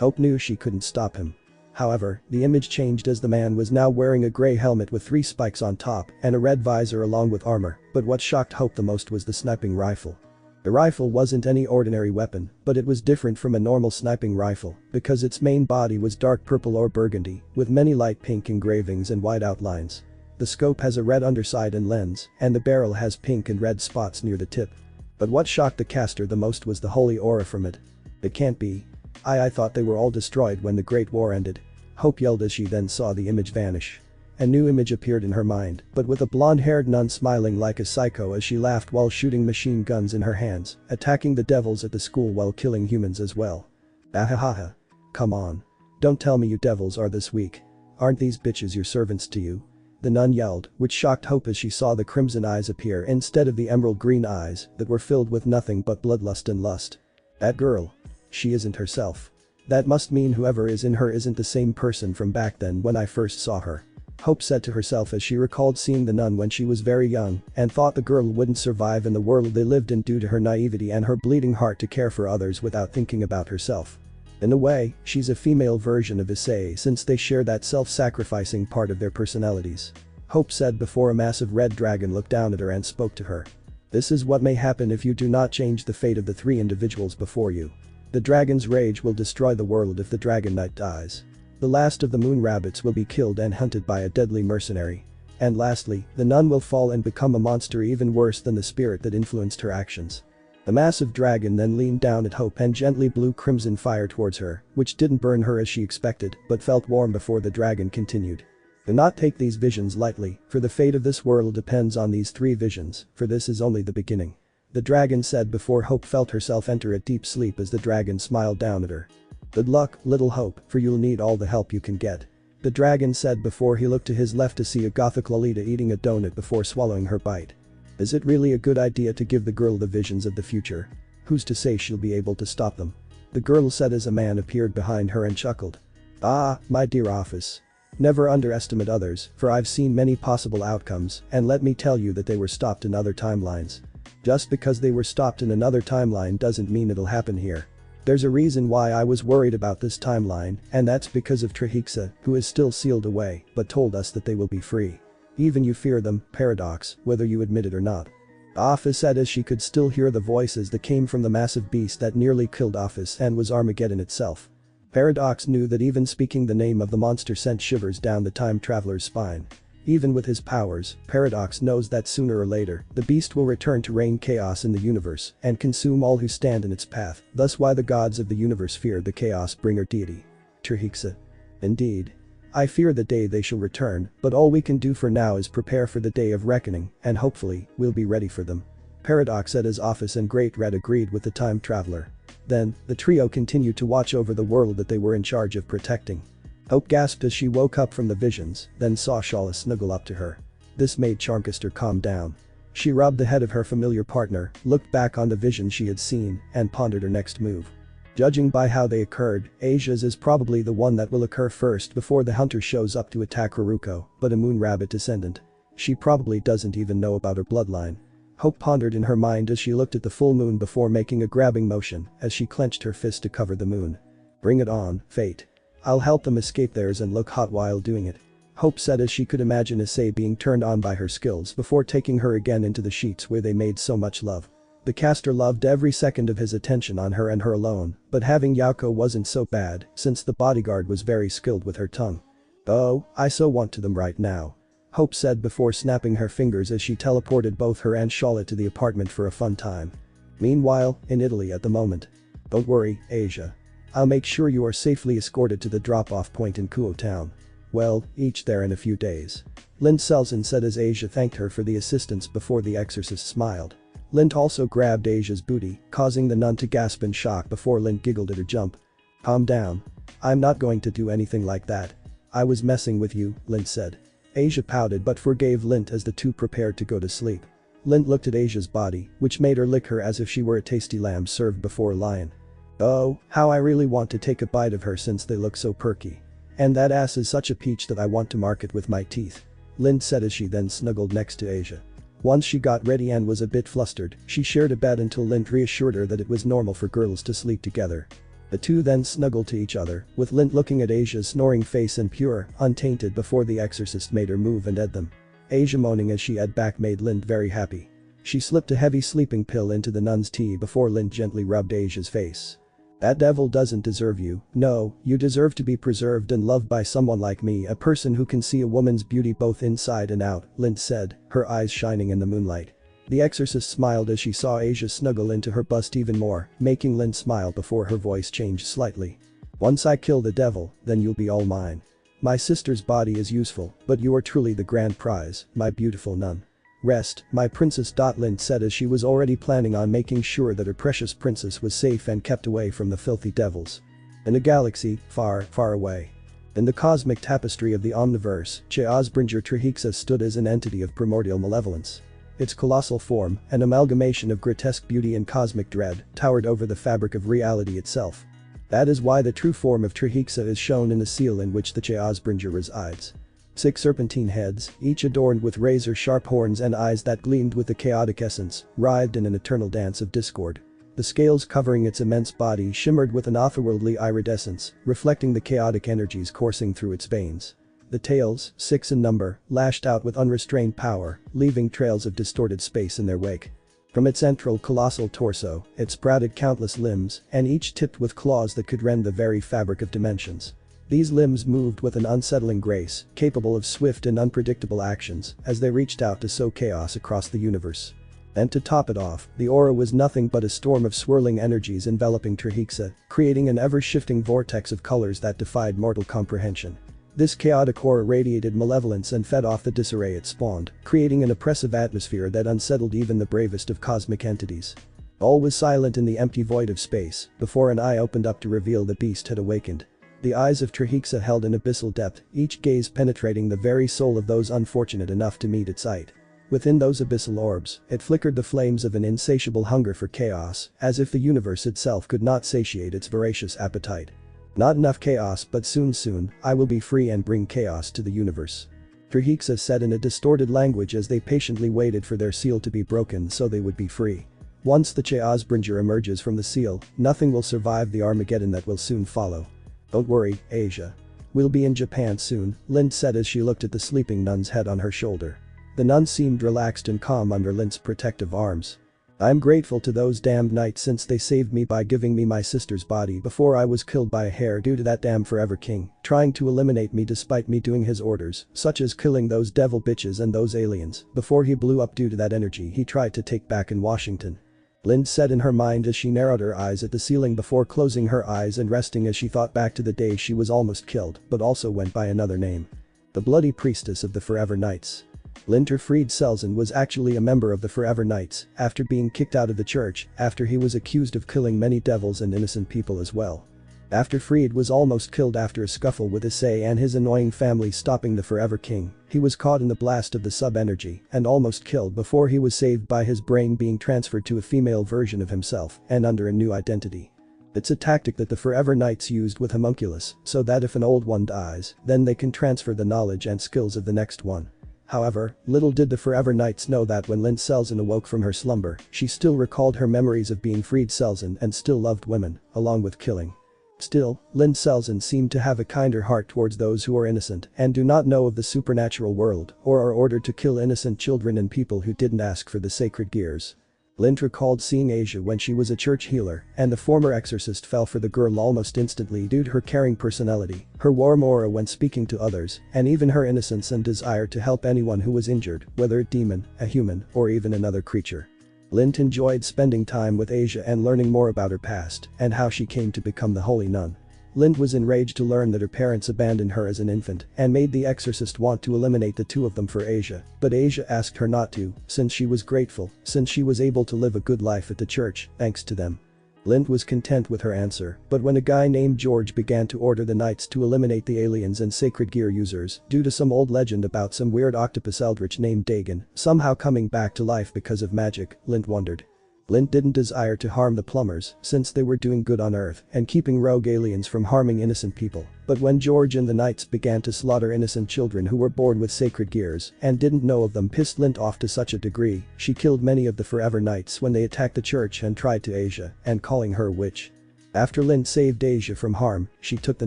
Hope knew she couldn't stop him. However, the image changed as the man was now wearing a gray helmet with 3 spikes on top and a red visor along with armor, but what shocked Hope the most was the sniping rifle. The rifle wasn't any ordinary weapon, but it was different from a normal sniping rifle because its main body was dark purple or burgundy, with many light pink engravings and white outlines. The scope has a red underside and lens, and the barrel has pink and red spots near the tip. But what shocked the caster the most was the holy aura from it. "It can't be. I thought they were all destroyed when the Great War ended," Hope yelled as she then saw the image vanish. A new image appeared in her mind, but with a blonde-haired nun smiling like a psycho as she laughed while shooting machine guns in her hands, attacking the devils at the school while killing humans as well. "Ahahaha. Come on. Don't tell me you devils are this weak. Aren't these bitches your servants to you? the nun yelled, which shocked Hope as she saw the crimson eyes appear instead of the emerald green eyes that were filled with nothing but bloodlust and lust. That girl. She isn't herself. That must mean whoever is in her isn't the same person from back then when I first saw her. Hope said to herself as she recalled seeing the nun when she was very young and thought the girl wouldn't survive in the world they lived in due to her naivety and her bleeding heart to care for others without thinking about herself. In a way, she's a female version of Issei since they share that self-sacrificing part of their personalities. Hope said before a massive red dragon looked down at her and spoke to her. This is what may happen if you do not change the fate of the 3 individuals before you. The dragon's rage will destroy the world if the Dragon Knight dies. The last of the moon rabbits will be killed and hunted by a deadly mercenary. And lastly, the nun will fall and become a monster even worse than the spirit that influenced her actions. The massive dragon then leaned down at Hope and gently blew crimson fire towards her, which didn't burn her as she expected, but felt warm before the dragon continued. Do not take these visions lightly, for the fate of this world depends on these 3 visions, for this is only the beginning. The dragon said before Hope felt herself enter a deep sleep as the dragon smiled down at her. Good luck, little Hope, for you'll need all the help you can get. The dragon said before he looked to his left to see a gothic Lolita eating a donut before swallowing her bite. Is it really a good idea to give the girl the visions of the future? Who's to say she'll be able to stop them? The girl said as a man appeared behind her and chuckled. Ah, my dear Office. Never underestimate others, for I've seen many possible outcomes, and let me tell you that they were stopped in other timelines. Just because they were stopped in another timeline doesn't mean it'll happen here. There's a reason why I was worried about this timeline, and that's because of Trihexa, who is still sealed away, but told us that they will be free. Even you fear them, Paradox, whether you admit it or not. Office said as she could still hear the voices that came from the massive beast that nearly killed Office and was Armageddon itself. Paradox knew that even speaking the name of the monster sent shivers down the time traveler's spine. Even with his powers, Paradox knows that sooner or later, the beast will return to rain chaos in the universe and consume all who stand in its path, thus why the gods of the universe fear the chaos bringer deity. Trihexa. Indeed. I fear the day they shall return, but all we can do for now is prepare for the day of reckoning, and hopefully, we'll be ready for them. Paradox said his office and Great Red agreed with the time traveler. Then, the trio continued to watch over the world that they were in charge of protecting. Hope gasped as she woke up from the visions, then saw Shala snuggle up to her. This made Charmcaster calm down. She rubbed the head of her familiar partner, looked back on the vision she had seen, and pondered her next move. Judging by how they occurred, Asia's is probably the one that will occur first before the hunter shows up to attack Haruko, but a moon rabbit descendant. She probably doesn't even know about her bloodline. Hope pondered in her mind as she looked at the full moon before making a grabbing motion as she clenched her fist to cover the moon. Bring it on, fate. I'll help them escape theirs and look hot while doing it. Hope said as she could imagine Issei being turned on by her skills before taking her again into the sheets where they made so much love. The caster loved every second of his attention on her and her alone, but having Yauko wasn't so bad since the bodyguard was very skilled with her tongue. Oh, I so want to them right now. Hope said before snapping her fingers as she teleported both her and Charlotte to the apartment for a fun time. Meanwhile, in Italy at the moment. Don't worry, Asia. I'll make sure you are safely escorted to the drop-off point in Kuo town. Well, each there in a few days. Lind Selzen said as Asia thanked her for the assistance before the exorcist smiled. Lind also grabbed Asia's booty, causing the nun to gasp in shock before Lind giggled at her jump. Calm down. I'm not going to do anything like that. I was messing with you, Lind said. Asia pouted but forgave Lind as the two prepared to go to sleep. Lind looked at Asia's body, which made her lick her as if she were a tasty lamb served before a lion. Oh, how I really want to take a bite of her since they look so perky. And that ass is such a peach that I want to mark it with my teeth. Lind said as she then snuggled next to Asia. Once she got ready and was a bit flustered, she shared a bed until Lind reassured her that it was normal for girls to sleep together. The two then snuggled to each other, with Lind looking at Asia's snoring face and pure, untainted before the exorcist made her move and ed them. Asia moaning as she ed back made Lind very happy. She slipped a heavy sleeping pill into the nun's tea before Lind gently rubbed Asia's face. That devil doesn't deserve you. No, you deserve to be preserved and loved by someone like me, a person who can see a woman's beauty both inside and out, Lind said, her eyes shining in the moonlight. The exorcist smiled as she saw Asia snuggle into her bust even more, making Lind smile before her voice changed slightly. Once I kill the devil, then you'll be all mine. My sister's body is useful, but you are truly the grand prize, my beautiful nun. Rest, my princess. Lind said as she was already planning on making sure that her precious princess was safe and kept away from the filthy devils. In a galaxy, far, far away. In the cosmic tapestry of the Omniverse, Cheosbringer Trihexa stood as an entity of primordial malevolence. Its colossal form, an amalgamation of grotesque beauty and cosmic dread, towered over the fabric of reality itself. That is why the true form of Trihexa is shown in the seal in which the Cheosbringer resides. 6 serpentine heads, each adorned with razor-sharp horns and eyes that gleamed with the chaotic essence, writhed in an eternal dance of discord. The scales covering its immense body shimmered with an otherworldly iridescence, reflecting the chaotic energies coursing through its veins. The tails, 6 in number, lashed out with unrestrained power, leaving trails of distorted space in their wake. From its central colossal torso, it sprouted countless limbs, and each tipped with claws that could rend the very fabric of dimensions. These limbs moved with an unsettling grace, capable of swift and unpredictable actions, as they reached out to sow chaos across the universe. And to top it off, the aura was nothing but a storm of swirling energies enveloping Trihexa, creating an ever-shifting vortex of colors that defied mortal comprehension. This chaotic aura radiated malevolence and fed off the disarray it spawned, creating an oppressive atmosphere that unsettled even the bravest of cosmic entities. All was silent in the empty void of space, before an eye opened up to reveal the beast had awakened. The eyes of Trihexa held an abyssal depth, each gaze penetrating the very soul of those unfortunate enough to meet its sight. Within those abyssal orbs, it flickered the flames of an insatiable hunger for chaos, as if the universe itself could not satiate its voracious appetite. Not enough chaos, but soon, I will be free and bring chaos to the universe. Trihexa said in a distorted language as they patiently waited for their seal to be broken so they would be free. Once the Cheosbringer emerges from the seal, nothing will survive the Armageddon that will soon follow. Don't worry, Asia. We'll be in Japan soon, Lind said as she looked at the sleeping nun's head on her shoulder. The nun seemed relaxed and calm under Lind's protective arms. I'm grateful to those damned knights since they saved me by giving me my sister's body before I was killed by a hare due to that damn Forever King, trying to eliminate me despite me doing his orders, such as killing those devil bitches and those aliens, before he blew up due to that energy he tried to take back in Washington. Lind said in her mind as she narrowed her eyes at the ceiling before closing her eyes and resting as she thought back to the day she was almost killed but also went by another name. The Bloody Priestess of the Forever Knights. Fried Selzen was actually a member of the Forever Knights after being kicked out of the church after he was accused of killing many devils and innocent people as well. After Fried was almost killed after a scuffle with Issei and his annoying family stopping the Forever King, he was caught in the blast of the sub-energy and almost killed before he was saved by his brain being transferred to a female version of himself and under a new identity. It's a tactic that the Forever Knights used with Homunculus so that if an old one dies, then they can transfer the knowledge and skills of the next one. However, little did the Forever Knights know that when Lind Selzen awoke from her slumber, she still recalled her memories of being Fried Selzen and still loved women, along with killing. Still, Lind Selzen seemed to have a kinder heart towards those who are innocent and do not know of the supernatural world or are ordered to kill innocent children and people who didn't ask for the sacred gears. Lind recalled seeing Asia when she was a church healer, and the former exorcist fell for the girl almost instantly due to her caring personality, her warm aura when speaking to others, and even her innocence and desire to help anyone who was injured, whether a demon, a human, or even another creature. Lind enjoyed spending time with Asia and learning more about her past and how she came to become the holy nun. Lind was enraged to learn that her parents abandoned her as an infant and made the exorcist want to eliminate the two of them for Asia, but Asia asked her not to, since she was grateful, since she was able to live a good life at the church, thanks to them. Lind was content with her answer, but when a guy named George began to order the knights to eliminate the aliens and sacred gear users due to some old legend about some weird octopus eldritch named Dagon somehow coming back to life because of magic, Lind wondered. Lind didn't desire to harm the plumbers since they were doing good on Earth and keeping rogue aliens from harming innocent people, but when George and the knights began to slaughter innocent children who were born with sacred gears and didn't know of them pissed Lind off to such a degree, she killed many of the Forever Knights when they attacked the church and tried to Asia and calling her a witch. After Lind saved Asia from harm, she took the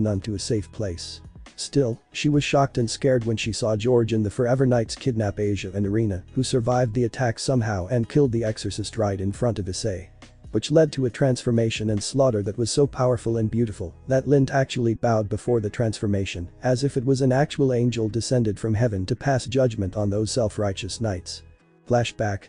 nun to a safe place. Still, she was shocked and scared when she saw George and the Forever Knights kidnap Asia and Irina, who survived the attack somehow and killed the exorcist right in front of Issei. Which led to a transformation and slaughter that was so powerful and beautiful that Lind actually bowed before the transformation, as if it was an actual angel descended from heaven to pass judgment on those self-righteous knights. Flashback.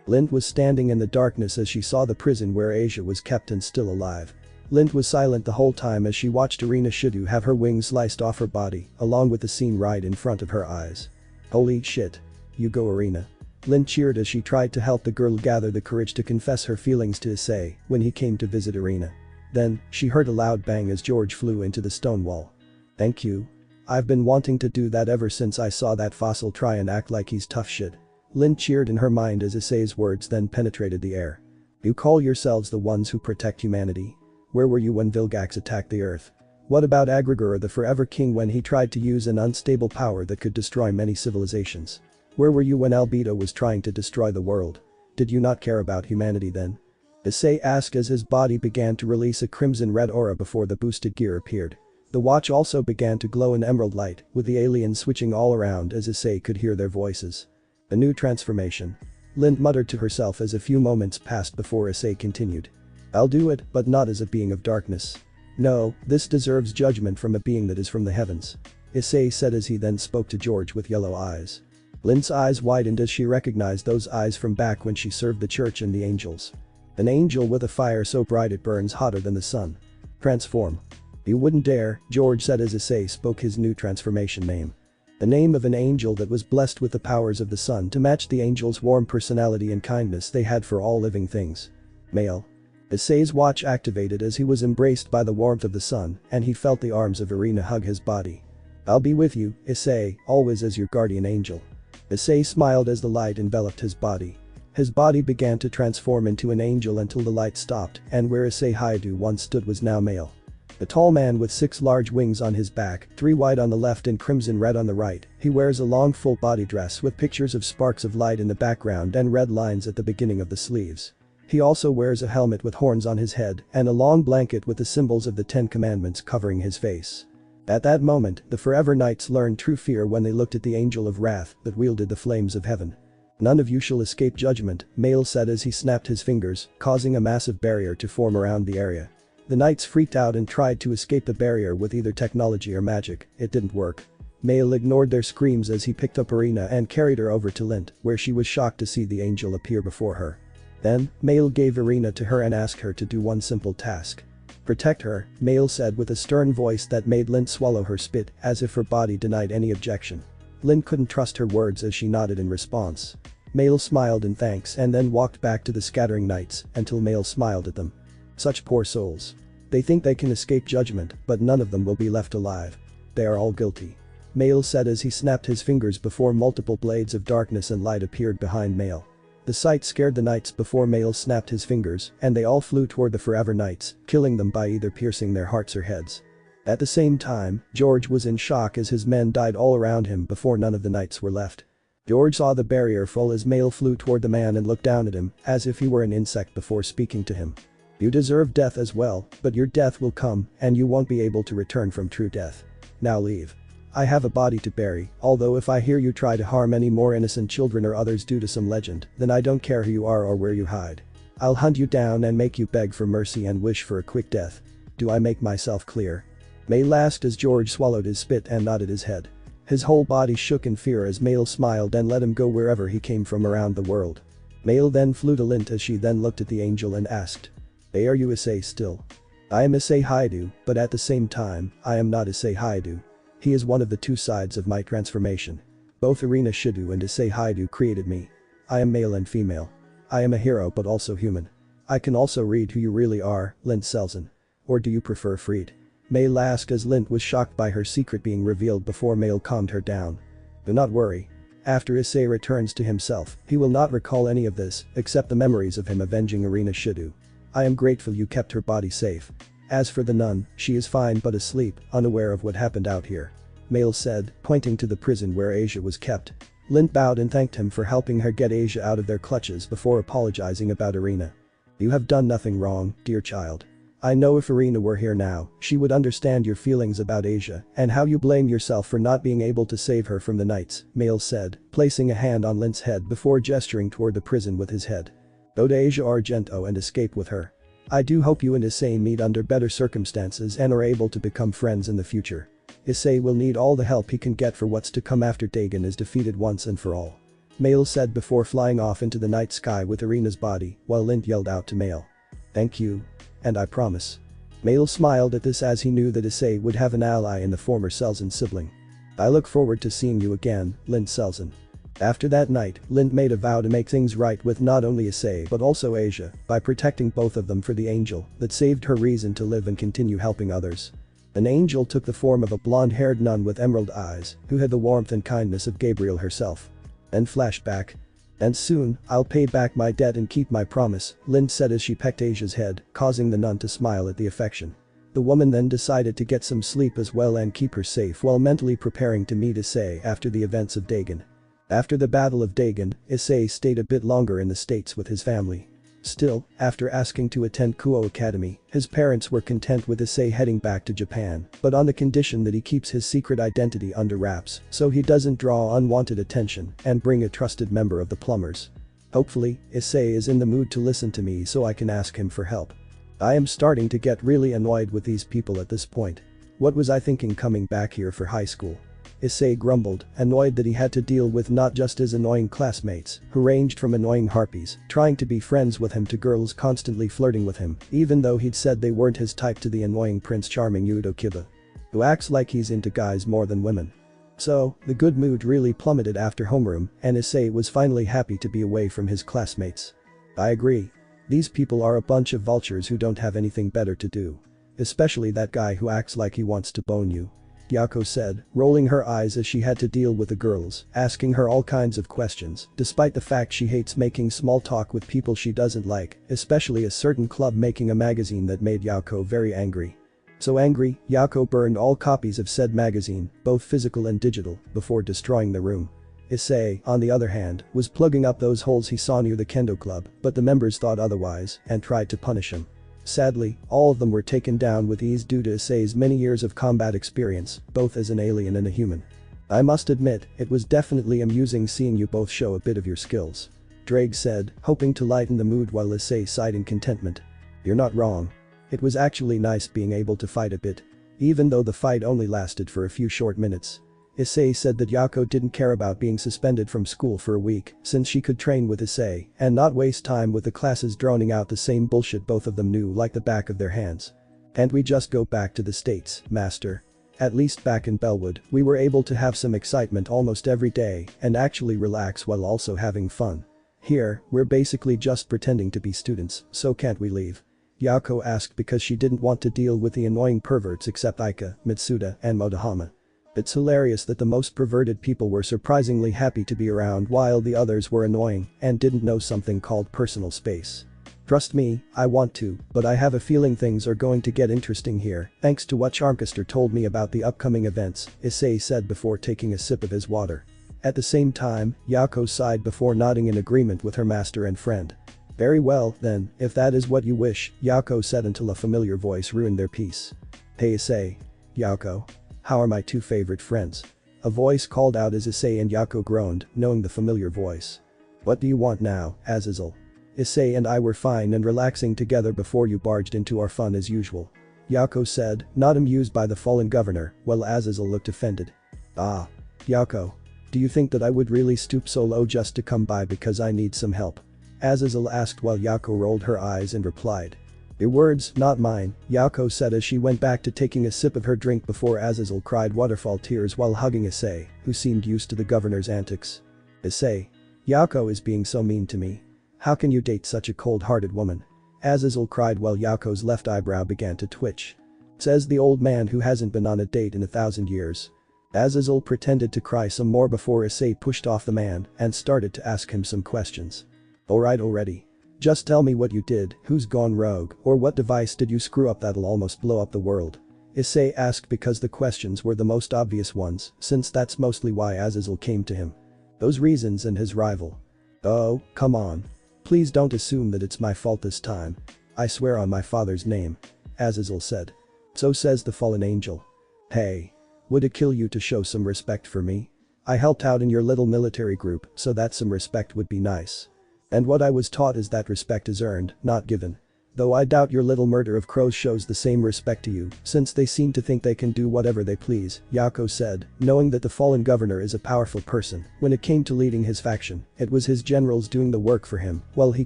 Lind was standing in the darkness as she saw the prison where Asia was kept and still alive. Lind was silent the whole time as she watched Irina Shidu have her wings sliced off her body, along with the scene right in front of her eyes. Holy shit. You go, Irina. Lind cheered as she tried to help the girl gather the courage to confess her feelings to Issei when he came to visit Irina. Then, she heard a loud bang as George flew into the stone wall. Thank you. I've been wanting to do that ever since I saw that fossil try and act like he's tough shit. Lynn cheered in her mind as Issei's words then penetrated the air. You call yourselves the ones who protect humanity? Where were you when Vilgax attacked the Earth? What about Agrigor the Forever King when he tried to use an unstable power that could destroy many civilizations? Where were you when Albedo was trying to destroy the world? Did you not care about humanity then? Issei asked as his body began to release a crimson-red aura before the boosted gear appeared. The watch also began to glow in emerald light, with the aliens switching all around as Issei could hear their voices. A new transformation. Lind muttered to herself as a few moments passed before Issei continued. I'll do it, but not as a being of darkness. No, this deserves judgment from a being that is from the heavens. Issei said as he then spoke to George with yellow eyes. Lind's eyes widened as she recognized those eyes from back when she served the church and the angels. An angel with a fire so bright it burns hotter than the sun. Transform. You wouldn't dare, George said as Issei spoke his new transformation name. The name of an angel that was blessed with the powers of the sun to match the angel's warm personality and kindness they had for all living things. Male. Issei's watch activated as he was embraced by the warmth of the sun and he felt the arms of Irina hug his body. I'll be with you, Issei, always as your guardian angel. Issei smiled as the light enveloped his body. His body began to transform into an angel until the light stopped and where Issei Haidu once stood was now male. The tall man with 6 large wings on his back, 3 white on the left and crimson red on the right, he wears a long full body dress with pictures of sparks of light in the background and red lines at the beginning of the sleeves. He also wears a helmet with horns on his head and a long blanket with the symbols of the 10 Commandments covering his face. At that moment, the Forever Knights learned true fear when they looked at the Angel of Wrath that wielded the flames of heaven. None of you shall escape judgment, Male said as he snapped his fingers, causing a massive barrier to form around the area. The knights freaked out and tried to escape the barrier with either technology or magic, it didn't work. Male ignored their screams as he picked up Irina and carried her over to Lint, where she was shocked to see the angel appear before her. Then, Male gave Irina to her and asked her to do one simple task. Protect her, Male said with a stern voice that made Lint swallow her spit as if her body denied any objection. Lint couldn't trust her words as she nodded in response. Male smiled in thanks and then walked back to the scattering knights until Male smiled at them. Such poor souls. They think they can escape judgment, but none of them will be left alive. They are all guilty. Male said as he snapped his fingers before multiple blades of darkness and light appeared behind Male. The sight scared the knights before Male snapped his fingers and they all flew toward the Forever Knights, killing them by either piercing their hearts or heads. At the same time, George was in shock as his men died all around him before none of the knights were left. George saw the barrier full as Male flew toward the man and looked down at him as if he were an insect before speaking to him. You deserve death as well, but your death will come and you won't be able to return from true death. Now leave. I have a body to bury, although if I hear you try to harm any more innocent children or others due to some legend, then I don't care who you are or where you hide. I'll hunt you down and make you beg for mercy and wish for a quick death. Do I make myself clear? Male asked as George swallowed his spit and nodded his head. His whole body shook in fear as Male smiled and let him go wherever he came from around the world. Male then flew to Lint as she then looked at the angel and asked. Are you Issei still? I am Issei Haidu, but at the same time, I am not Issei Haidu. He is one of the 2 sides of my transformation. Both Irina Shidu and Issei Haidu created me. I am male and female. I am a hero but also human. I can also read who you really are, Lint Selzen. Or do you prefer Freed? Male asked as Lint was shocked by her secret being revealed before Male calmed her down. Do not worry. After Issei returns to himself, he will not recall any of this except the memories of him avenging Irina Shidu. I am grateful you kept her body safe. As for the nun, she is fine but asleep, unaware of what happened out here. Male said, pointing to the prison where Asia was kept. Lint bowed and thanked him for helping her get Asia out of their clutches before apologizing about Irina. You have done nothing wrong, dear child. I know if Irina were here now, she would understand your feelings about Asia and how you blame yourself for not being able to save her from the knights, Male said, placing a hand on Lint's head before gesturing toward the prison with his head. Go to Asia Argento and escape with her. I do hope you and Issei meet under better circumstances and are able to become friends in the future. Issei will need all the help he can get for what's to come after Dagon is defeated once and for all. Male said before flying off into the night sky with Irina's body while Lint yelled out to Male. Thank you. And I promise. Male smiled at this as he knew that Issei would have an ally in the former Selzen sibling. I look forward to seeing you again, Lint Selzen. After that night, Lint made a vow to make things right with not only Issei but also Asia by protecting both of them for the angel that saved her reason to live and continue helping others. An angel took the form of a blonde-haired nun with emerald eyes, who had the warmth and kindness of Gabriel herself. And flashback. And soon, I'll pay back my debt and keep my promise, Lynn said as she pecked Asia's head, causing the nun to smile at the affection. The woman then decided to get some sleep as well and keep her safe while mentally preparing to meet Issei after the events of Dagon. After the Battle of Dagon, Issei stayed a bit longer in the States with his family. Still, after asking to attend Kuo Academy, his parents were content with Issei heading back to Japan, but on the condition that he keeps his secret identity under wraps so he doesn't draw unwanted attention and bring a trusted member of the plumbers. Hopefully, Issei is in the mood to listen to me so I can ask him for help. I am starting to get really annoyed with these people at this point. What was I thinking coming back here for high school? Issei grumbled, annoyed that he had to deal with not just his annoying classmates, who ranged from annoying harpies, trying to be friends with him to girls constantly flirting with him, even though he'd said they weren't his type, to the annoying Prince Charming Udo Kiba, who acts like he's into guys more than women. So, the good mood really plummeted after homeroom, and Issei was finally happy to be away from his classmates. I agree. These people are a bunch of vultures who don't have anything better to do. Especially that guy who acts like he wants to bone you. Yako said, rolling her eyes as she had to deal with the girls, asking her all kinds of questions, despite the fact she hates making small talk with people she doesn't like, especially a certain club making a magazine that made Yako very angry. So angry, Yako burned all copies of said magazine, both physical and digital, before destroying the room. Issei, on the other hand, was plugging up those holes he saw near the kendo club, but the members thought otherwise and tried to punish him. Sadly, all of them were taken down with ease due to Issei's many years of combat experience, both as an alien and a human. I must admit, it was definitely amusing seeing you both show a bit of your skills. Drake said, hoping to lighten the mood while Issei sighed in contentment. You're not wrong. It was actually nice being able to fight a bit. Even though the fight only lasted for a few short minutes. Issei said that Yako didn't care about being suspended from school for a week since she could train with Issei and not waste time with the classes droning out the same bullshit both of them knew like the back of their hands. And we just go back to the States, master. At least back in Bellwood, we were able to have some excitement almost every day and actually relax while also having fun. Here, we're basically just pretending to be students, so can't we leave? Yako asked because she didn't want to deal with the annoying perverts except Aika, Mitsuda, and Motohama. It's hilarious that the most perverted people were surprisingly happy to be around while the others were annoying and didn't know something called personal space. Trust me, I want to, but I have a feeling things are going to get interesting here, thanks to what Charmcaster told me about the upcoming events, Issei said before taking a sip of his water. At the same time, Yako sighed before nodding in agreement with her master and friend. Very well, then, if that is what you wish, Yako said until a familiar voice ruined their peace. Hey Issei. Yako. How are my two favorite friends? A voice called out as Issei and Yako groaned, knowing the familiar voice. What do you want now, Azazel? Issei and I were fine and relaxing together before you barged into our fun as usual. Yako said, not amused by the fallen governor, while Azazel looked offended. Ah. Yako. Do you think that I would really stoop so low just to come by because I need some help? Azazel asked while Yako rolled her eyes and replied. Your words, not mine, Yako said as she went back to taking a sip of her drink before Azazel cried waterfall tears while hugging Issei, who seemed used to the governor's antics. Issei. Yako is being so mean to me. How can you date such a cold-hearted woman? Azazel cried while Yako's left eyebrow began to twitch. Says the old man who hasn't been on a date in 1,000 years. Azazel pretended to cry some more before Issei pushed off the man and started to ask him some questions. Alright already. Just tell me what you did, who's gone rogue, or what device did you screw up that'll almost blow up the world? Issei asked because the questions were the most obvious ones, since that's mostly why Azazel came to him. Those reasons and his rival. Oh, come on. Please don't assume that it's my fault this time. I swear on my father's name. Azazel said. So says the fallen angel. Hey. Would it kill you to show some respect for me? I helped out in your little military group, so that some respect would be nice. And what I was taught is that respect is earned, not given. Though I doubt your little murder of crows shows the same respect to you, since they seem to think they can do whatever they please, Yako said, knowing that the fallen governor is a powerful person. When it came to leading his faction, it was his generals doing the work for him, while he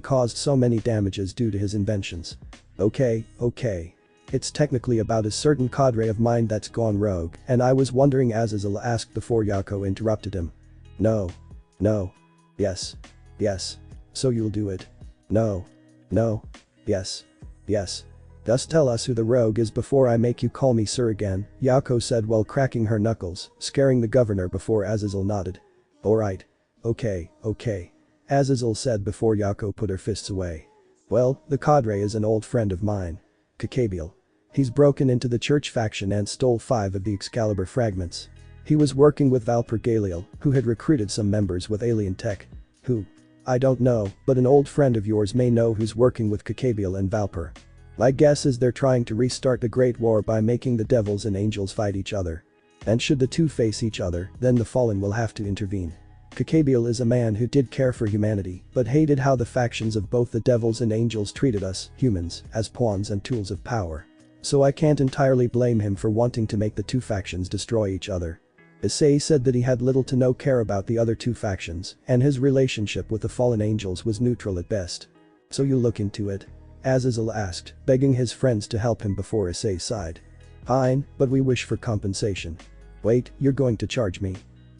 caused so many damages due to his inventions. Okay. It's technically about a certain cadre of mine that's gone rogue, and I was wondering, Azazel asked before Yako interrupted him. No. Yes. So you'll do it. No. Yes. Thus tell us who the rogue is before I make you call me sir again, Yako said while cracking her knuckles, scaring the governor before Azazel nodded. Alright. Okay. Azazel said before Yako put her fists away. Well, the cadre is an old friend of mine. Kakabiel. He's broken into the church faction and stole 5 of the Excalibur fragments. He was working with Valper Galil, who had recruited some members with alien tech. Who? I don't know, but an old friend of yours may know who's working with Kakabiel and Valper. My guess is they're trying to restart the Great War by making the devils and angels fight each other. And should the two face each other, then the fallen will have to intervene. Kakabiel is a man who did care for humanity, but hated how the factions of both the devils and angels treated us, humans, as pawns and tools of power. So I can't entirely blame him for wanting to make the two factions destroy each other. Issei said that he had little to no care about the other two factions, and his relationship with the fallen angels was neutral at best. So you look into it? Azazel asked, begging his friends to help him before Issei sighed. Fine, but we wish for compensation. Wait, you're going to charge me?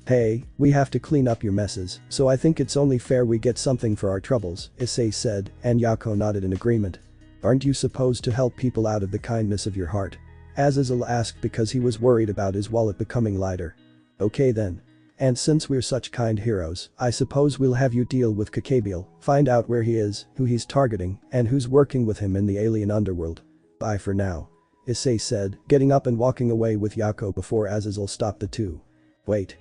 Hey, we have to clean up your messes, so I think it's only fair we get something for our troubles, Issei said, and Yako nodded in agreement. Aren't you supposed to help people out of the kindness of your heart? Azazel asked because he was worried about his wallet becoming lighter. Okay then. And since we're such kind heroes, I suppose we'll have you deal with Kakabiel, find out where he is, who he's targeting, and who's working with him in the alien underworld. Bye for now. Issei said, getting up and walking away with Yako before Azazel stopped the two. Wait.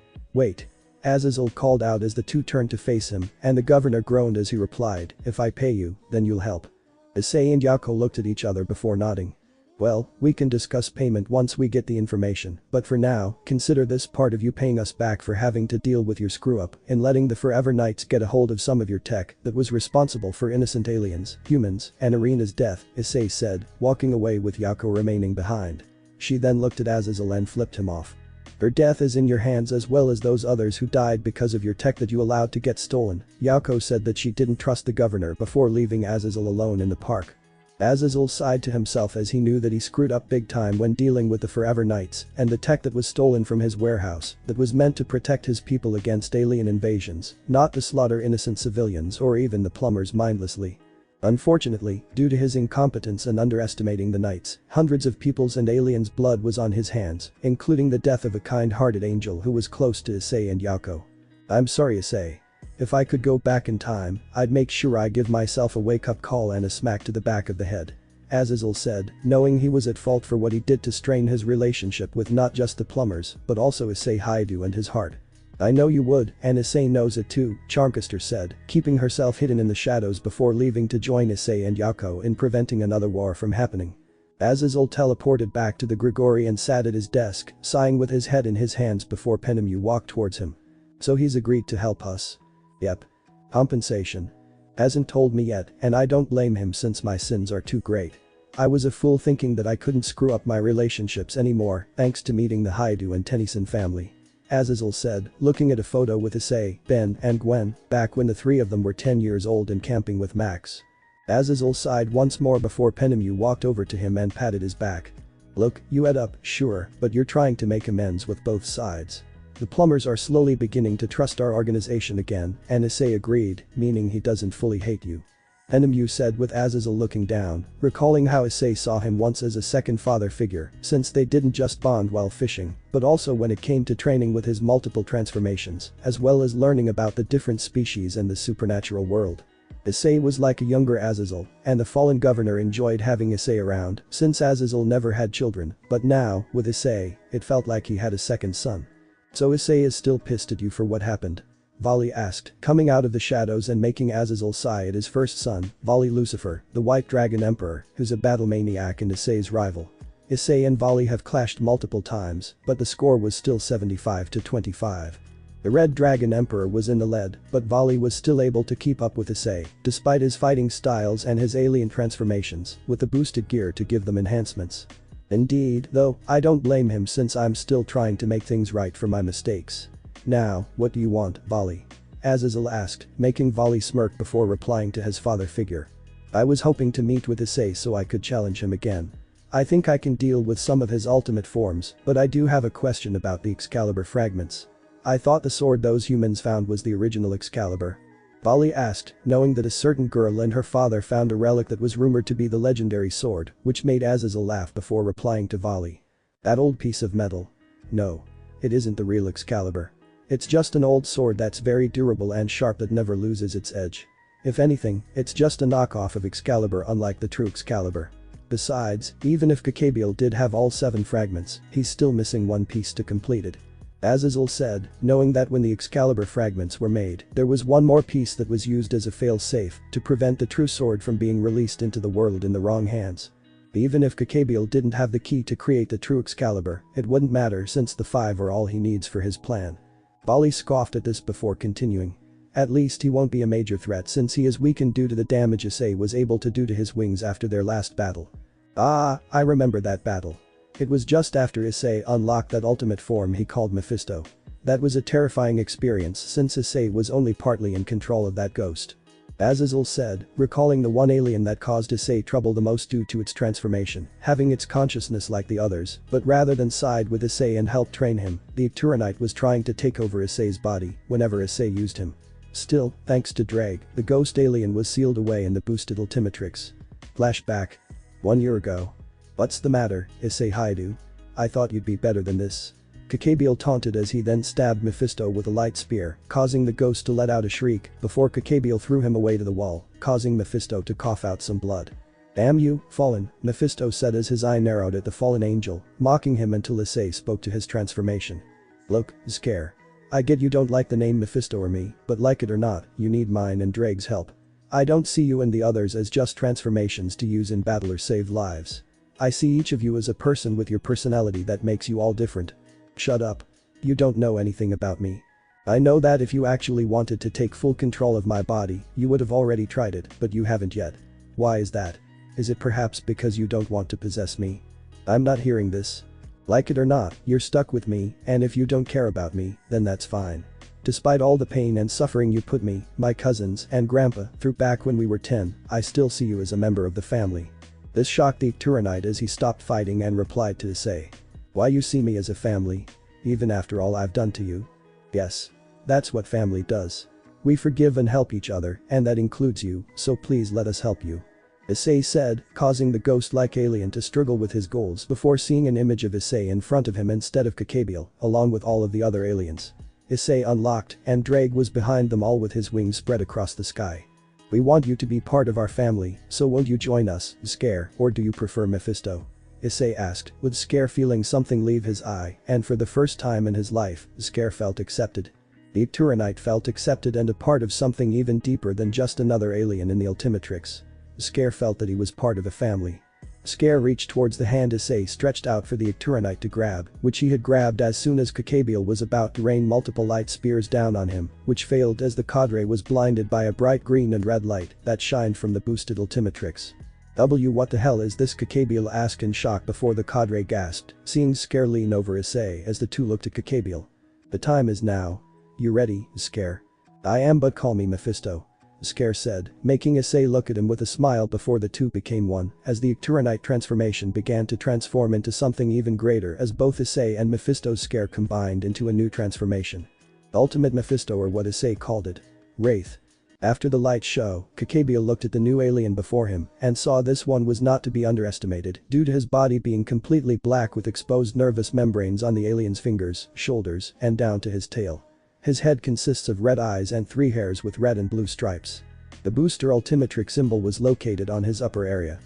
Azazel called out as the two turned to face him, and the governor groaned as he replied, if I pay you, then you'll help. Issei and Yako looked at each other before nodding. Well, we can discuss payment once we get the information, but for now, consider this part of you paying us back for having to deal with your screw-up in letting the Forever Knights get a hold of some of your tech that was responsible for innocent aliens, humans, and Arena's death, Issei said, walking away with Yako remaining behind. She then looked at Azazel and flipped him off. Her death is in your hands as well as those others who died because of your tech that you allowed to get stolen, Yako said that she didn't trust the governor before leaving Azazel alone in the park. Azazel sighed to himself as he knew that he screwed up big time when dealing with the Forever Knights and the tech that was stolen from his warehouse that was meant to protect his people against alien invasions, not to slaughter innocent civilians or even the plumbers mindlessly. Unfortunately, due to his incompetence and underestimating the Knights, hundreds of people's and aliens' blood was on his hands, including the death of a kind-hearted angel who was close to Issei and Yako. I'm sorry, Issei. If I could go back in time, I'd make sure I give myself a wake-up call and a smack to the back of the head. Azazel said, knowing he was at fault for what he did to strain his relationship with not just the plumbers, but also Issei Haidu and his heart. I know you would, and Issei knows it too, Charmcaster said, keeping herself hidden in the shadows before leaving to join Issei and Yako in preventing another war from happening. Azazel teleported back to the Grigori and sat at his desk, sighing with his head in his hands before Penemu walked towards him. So he's agreed to help us. Yep. Compensation. Hasn't told me yet, and I don't blame him since my sins are too great. I was a fool thinking that I couldn't screw up my relationships anymore thanks to meeting the Haidu and Tennyson family. Azazel said, looking at a photo with Issei, Ben, and Gwen, back when the three of them were 10 years old and camping with Max. Azazel sighed once more before Penemu walked over to him and patted his back. Look, you add up, sure, but you're trying to make amends with both sides. The plumbers are slowly beginning to trust our organization again, and Issei agreed, meaning he doesn't fully hate you. Penemu said with Azazel looking down, recalling how Issei saw him once as a second father figure, since they didn't just bond while fishing, but also when it came to training with his multiple transformations, as well as learning about the different species and the supernatural world. Issei was like a younger Azazel, and the fallen governor enjoyed having Issei around, since Azazel never had children, but now, with Issei, it felt like he had a second son. So Issei is still pissed at you for what happened? Vali asked, coming out of the shadows and making Azazel sigh at his first son, Vali Lucifer, the White Dragon Emperor, who's a battle maniac and Issei's rival. Issei and Vali have clashed multiple times, but the score was still 75-25. The Red Dragon Emperor was in the lead, but Vali was still able to keep up with Issei, despite his fighting styles and his alien transformations, with the boosted gear to give them enhancements. Indeed, though, I don't blame him since I'm still trying to make things right for my mistakes. Now, what do you want, Vali? Azazel asked, making Vali smirk before replying to his father figure. I was hoping to meet with Issei so I could challenge him again. I think I can deal with some of his ultimate forms, but I do have a question about the Excalibur fragments. I thought the sword those humans found was the original Excalibur. Bali asked, knowing that a certain girl and her father found a relic that was rumored to be the legendary sword, which made Azazel laugh before replying to Vali. That old piece of metal. No. It isn't the real Excalibur. It's just an old sword that's very durable and sharp that never loses its edge. If anything, it's just a knockoff of Excalibur unlike the true Excalibur. Besides, even if Kakabiel did have all 7 fragments, he's still missing one piece to complete it. Azazel said, knowing that when the Excalibur fragments were made, there was one more piece that was used as a fail-safe to prevent the true sword from being released into the world in the wrong hands. Even if Kakabiel didn't have the key to create the true Excalibur, it wouldn't matter since the 5 are all he needs for his plan. Bali scoffed at this before continuing. At least he won't be a major threat since he is weakened due to the damage Issei was able to do to his wings after their last battle. Ah, I remember that battle. It was just after Issei unlocked that ultimate form he called Mephisto. That was a terrifying experience since Issei was only partly in control of that ghost. Azazel said, recalling the one alien that caused Issei trouble the most due to its transformation, having its consciousness like the others, but rather than side with Issei and help train him, the Icturanite was trying to take over Issei's body whenever Issei used him. Still, thanks to Drag, the ghost alien was sealed away in the boosted Ultimatrix. Flashback. 1 year ago. What's the matter, Issei Haidu? I thought you'd be better than this. Kakabiel taunted as he then stabbed Mephisto with a light spear, causing the ghost to let out a shriek before Kakabiel threw him away to the wall, causing Mephisto to cough out some blood. Damn you, Fallen, Mephisto said as his eye narrowed at the fallen angel, mocking him until Issei spoke to his transformation. Look, Scare. I get you don't like the name Mephisto or me, but like it or not, you need mine and Drag's help. I don't see you and the others as just transformations to use in battle or save lives. I see each of you as a person with your personality that makes you all different. Shut up. You don't know anything about me. I know that if you actually wanted to take full control of my body, you would have already tried it, but you haven't yet. Why is that? Is it perhaps because you don't want to possess me? I'm not hearing this. Like it or not, you're stuck with me, and if you don't care about me, then that's fine. Despite all the pain and suffering you put me, my cousins, and grandpa through back when we were 10, I still see you as a member of the family. This shocked the Icturanite as he stopped fighting and replied to Issei. Why you see me as a family? Even after all I've done to you? Yes. That's what family does. We forgive and help each other, and that includes you, so please let us help you. Issei said, causing the ghost-like alien to struggle with his goals before seeing an image of Issei in front of him instead of Kakabiel, along with all of the other aliens. Issei unlocked, and Drag was behind them all with his wings spread across the sky. We want you to be part of our family, so won't you join us, Scare, or do you prefer Mephisto? Issei asked, with Scare feeling something leave his eye, and for the first time in his life, Scare felt accepted. The Icturanite felt accepted and a part of something even deeper than just another alien in the Ultimatrix. Scare felt that he was part of a family. Scare reached towards the hand Issei stretched out for the Icturanite to grab, which he had grabbed as soon as Kakabiel was about to rain multiple light spears down on him, which failed as the cadre was blinded by a bright green and red light that shined from the boosted Ultimatrix. What the hell is this? Kakabiel asked in shock before the cadre gasped, seeing Scare lean over Issei as the two looked at Kakabiel. The time is now. You ready, Scare? I am, but call me Mephisto. Scare said, making Issei look at him with a smile before the two became one, as the Icturanite transformation began to transform into something even greater as both Issei and Mephisto's Scare combined into a new transformation. The Ultimate Mephisto, or what Issei called it. Wraith. After the light show, Kakabiel looked at the new alien before him and saw this one was not to be underestimated due to his body being completely black with exposed nervous membranes on the alien's fingers, shoulders, and down to his tail. His head consists of red eyes and 3 hairs with red and blue stripes. The booster Ultimatrix symbol was located on his upper area.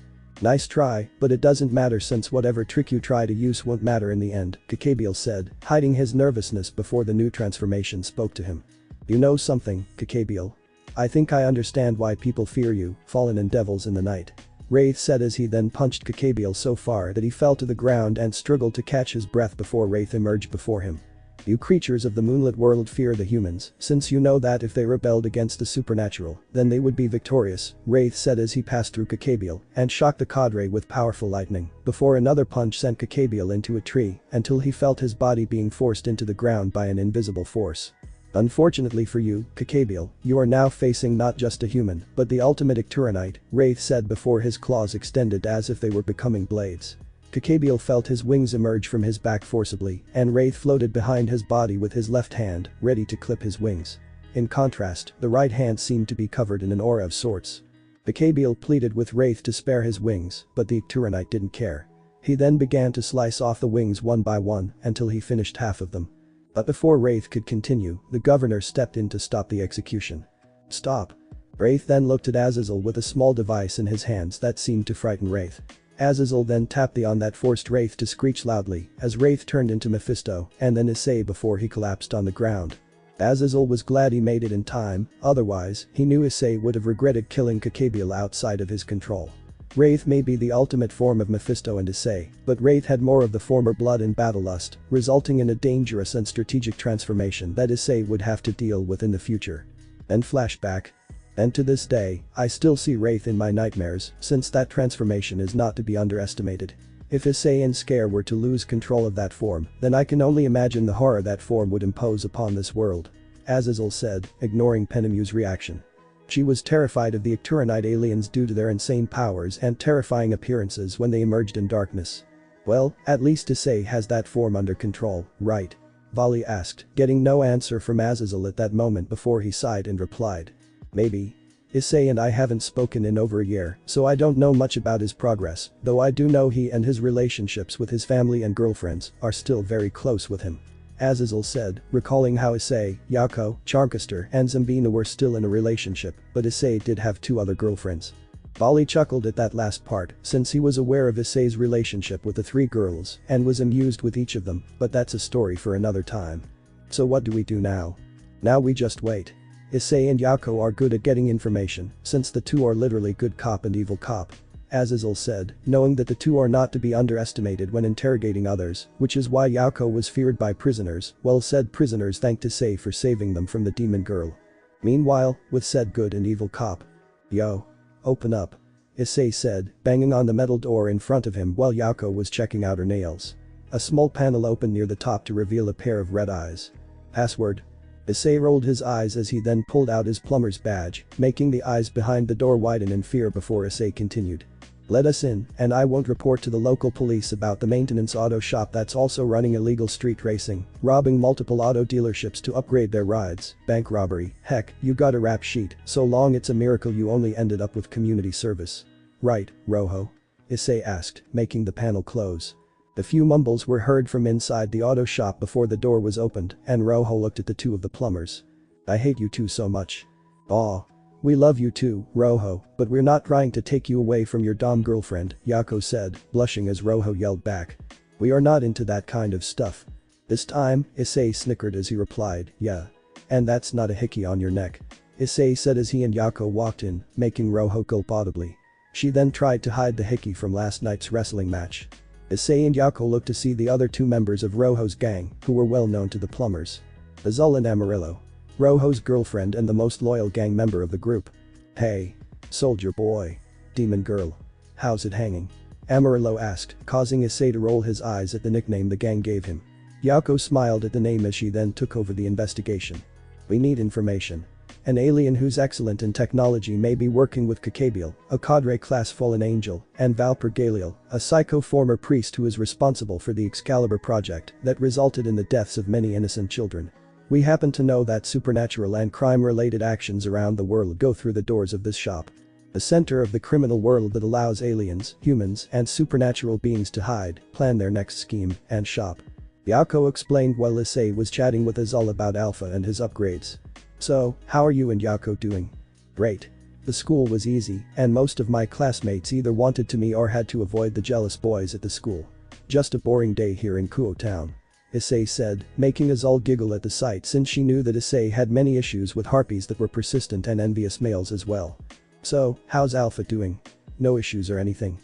Nice try, but it doesn't matter since whatever trick you try to use won't matter in the end, Kakabiel said, hiding his nervousness before the new transformation spoke to him. You know something, Kakabiel? I think I understand why people fear you, fallen and devils in the night. Wraith said as he then punched Kakabiel so far that he fell to the ground and struggled to catch his breath before Wraith emerged before him. You creatures of the moonlit world fear the humans, since you know that if they rebelled against the supernatural, then they would be victorious, Wraith said as he passed through Kakabiel and shocked the cadre with powerful lightning, before another punch sent Kakabiel into a tree until he felt his body being forced into the ground by an invisible force. Unfortunately for you, Kakabiel, you are now facing not just a human, but the ultimate Icturanite, Wraith said before his claws extended as if they were becoming blades. Kakabiel felt his wings emerge from his back forcibly, and Wraith floated behind his body with his left hand, ready to clip his wings. In contrast, the right hand seemed to be covered in an aura of sorts. Bakabiel pleaded with Wraith to spare his wings, but the Icturanite didn't care. He then began to slice off the wings one by one until he finished half of them. But before Wraith could continue, the governor stepped in to stop the execution. "Stop." Wraith then looked at Azazel with a small device in his hands that seemed to frighten Wraith. Azazel then tapped the on that forced Wraith to screech loudly as Wraith turned into Mephisto and then Issei before he collapsed on the ground. Azazel was glad he made it in time, otherwise, he knew Issei would have regretted killing Bakabiel outside of his control. Wraith may be the ultimate form of Mephisto and Issei, but Wraith had more of the former blood and battle lust, resulting in a dangerous and strategic transformation that Issei would have to deal with in the future. Then flashback. And to this day, I still see Wraith in my nightmares, since that transformation is not to be underestimated. If Issei and Scare were to lose control of that form, then I can only imagine the horror that form would impose upon this world. Azazel said, ignoring Penemu's reaction. She was terrified of the Icturanite aliens due to their insane powers and terrifying appearances when they emerged in darkness. Well, at least Issei has that form under control, right? Vali asked, getting no answer from Azazel at that moment before he sighed and replied. Maybe. Issei and I haven't spoken in over a year, so I don't know much about his progress, though I do know he and his relationships with his family and girlfriends are still very close with him. Azazel said, recalling how Issei, Yako, Charcaster and Zambina were still in a relationship, but Issei did have 2 other girlfriends. Bali chuckled at that last part, since he was aware of Issei's relationship with the 3 girls and was amused with each of them, but that's a story for another time. So what do we do now? Now we just wait. Issei and Yako are good at getting information, since the 2 are literally good cop and evil cop. Azazel said, knowing that the 2 are not to be underestimated when interrogating others, which is why Yako was feared by prisoners, while said prisoners thanked Issei for saving them from the demon girl. Meanwhile, with said good and evil cop. Yo. Open up. Issei said, banging on the metal door in front of him while Yako was checking out her nails. A small panel opened near the top to reveal a pair of red eyes. Password. Issei rolled his eyes as he then pulled out his plumber's badge, making the eyes behind the door widen in fear before Issei continued. Let us in, and I won't report to the local police about the maintenance auto shop that's also running illegal street racing, robbing multiple auto dealerships to upgrade their rides, bank robbery, heck, you got a rap sheet, so long it's a miracle you only ended up with community service. Right, Rojo? Issei asked, making the panel close. A few mumbles were heard from inside the auto shop before the door was opened, and Rojo looked at the 2 of the plumbers. I hate you 2 so much. Aw. We love you too, Rojo, but we're not trying to take you away from your dom girlfriend, Yako said, blushing as Rojo yelled back. We are not into that kind of stuff. This time, Issei snickered as he replied, yeah. And that's not a hickey on your neck. Issei said as he and Yako walked in, making Rojo gulp audibly. She then tried to hide the hickey from last night's wrestling match. Issei and Yako looked to see the other 2 members of Rojo's gang, who were well known to the plumbers. Azul and Amarillo. Rojo's girlfriend and the most loyal gang member of the group. Hey. Soldier boy. Demon girl. How's it hanging? Amarillo asked, causing Issei to roll his eyes at the nickname the gang gave him. Yako smiled at the name as she then took over the investigation. We need information. An alien who's excellent in technology may be working with Bakabiel, a cadre-class fallen angel, and Valper Galiel, a psycho former priest who is responsible for the Excalibur project that resulted in the deaths of many innocent children. We happen to know that supernatural and crime-related actions around the world go through the doors of this shop. The center of the criminal world that allows aliens, humans, and supernatural beings to hide, plan their next scheme, and shop. Yako explained while Issei was chatting with Azul about Alpha and his upgrades. So, how are you and Yako doing? Great. The school was easy, and most of my classmates either wanted to me or had to avoid the jealous boys at the school. Just a boring day here in Kuo Town. Issei said, making Azul giggle at the sight since she knew that Issei had many issues with harpies that were persistent and envious males as well. So, how's Alpha doing? No issues or anything?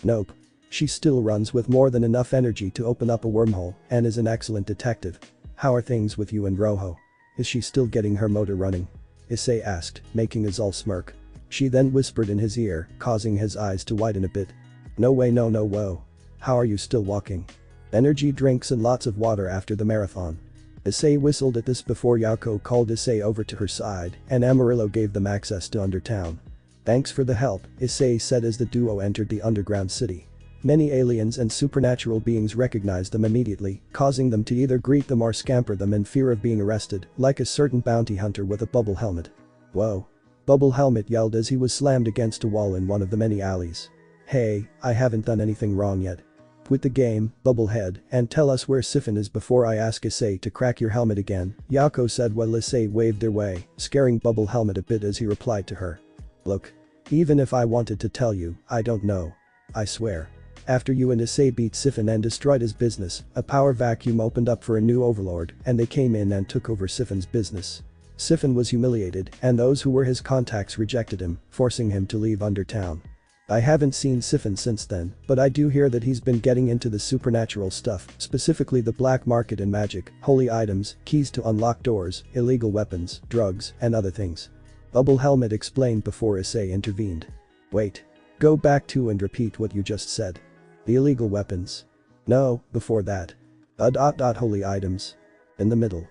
Nope. She still runs with more than enough energy to open up a wormhole and is an excellent detective. How are things with you and Rojo? Is she still getting her motor running? Issei asked, making Azul smirk. She then whispered in his ear, causing his eyes to widen a bit. No way no whoa. How are you still walking? Energy drinks and lots of water after the marathon. Issei whistled at this before Yako called Issei over to her side and Amarillo gave them access to Undertown. Thanks for the help, Issei said as the duo entered the underground city. Many aliens and supernatural beings recognized them immediately, causing them to either greet them or scamper them in fear of being arrested, like a certain bounty hunter with a bubble helmet. "Whoa." Bubble Helmet yelled as he was slammed against a wall in one of the many alleys. "Hey, I haven't done anything wrong yet. Quit the game, Bubblehead, and tell us where Siphon is before I ask Issei to crack your helmet again," Yako said while Issei waved their way, scaring Bubble Helmet a bit as he replied to her. "Look. Even if I wanted to tell you, I don't know. I swear. After you and Issei beat Siphon and destroyed his business, a power vacuum opened up for a new overlord and they came in and took over Siphon's business. Siphon was humiliated and those who were his contacts rejected him, forcing him to leave Undertown. I haven't seen Siphon since then, but I do hear that he's been getting into the supernatural stuff, specifically the black market and magic, holy items, keys to unlock doors, illegal weapons, drugs, and other things." Bubble Helmet explained before Issei intervened. "Wait. Go back to and repeat what you just said. The illegal weapons. No, before that. Holy items. In the middle.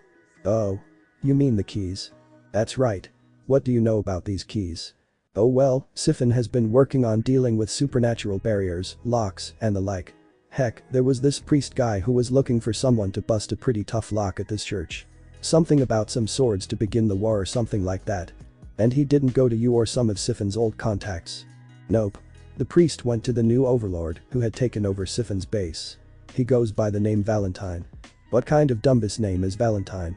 Oh. You mean the keys. That's right. What do you know about these keys?" "Oh well, Siphon has been working on dealing with supernatural barriers, locks, and the like. Heck, there was this priest guy who was looking for someone to bust a pretty tough lock at this church. Something about some swords to begin the war or something like that. And he didn't go to you or some of Siphon's old contacts." "Nope. The priest went to the new overlord who had taken over Siphon's base. He goes by the name Valentine." "What kind of dumbus name is Valentine?"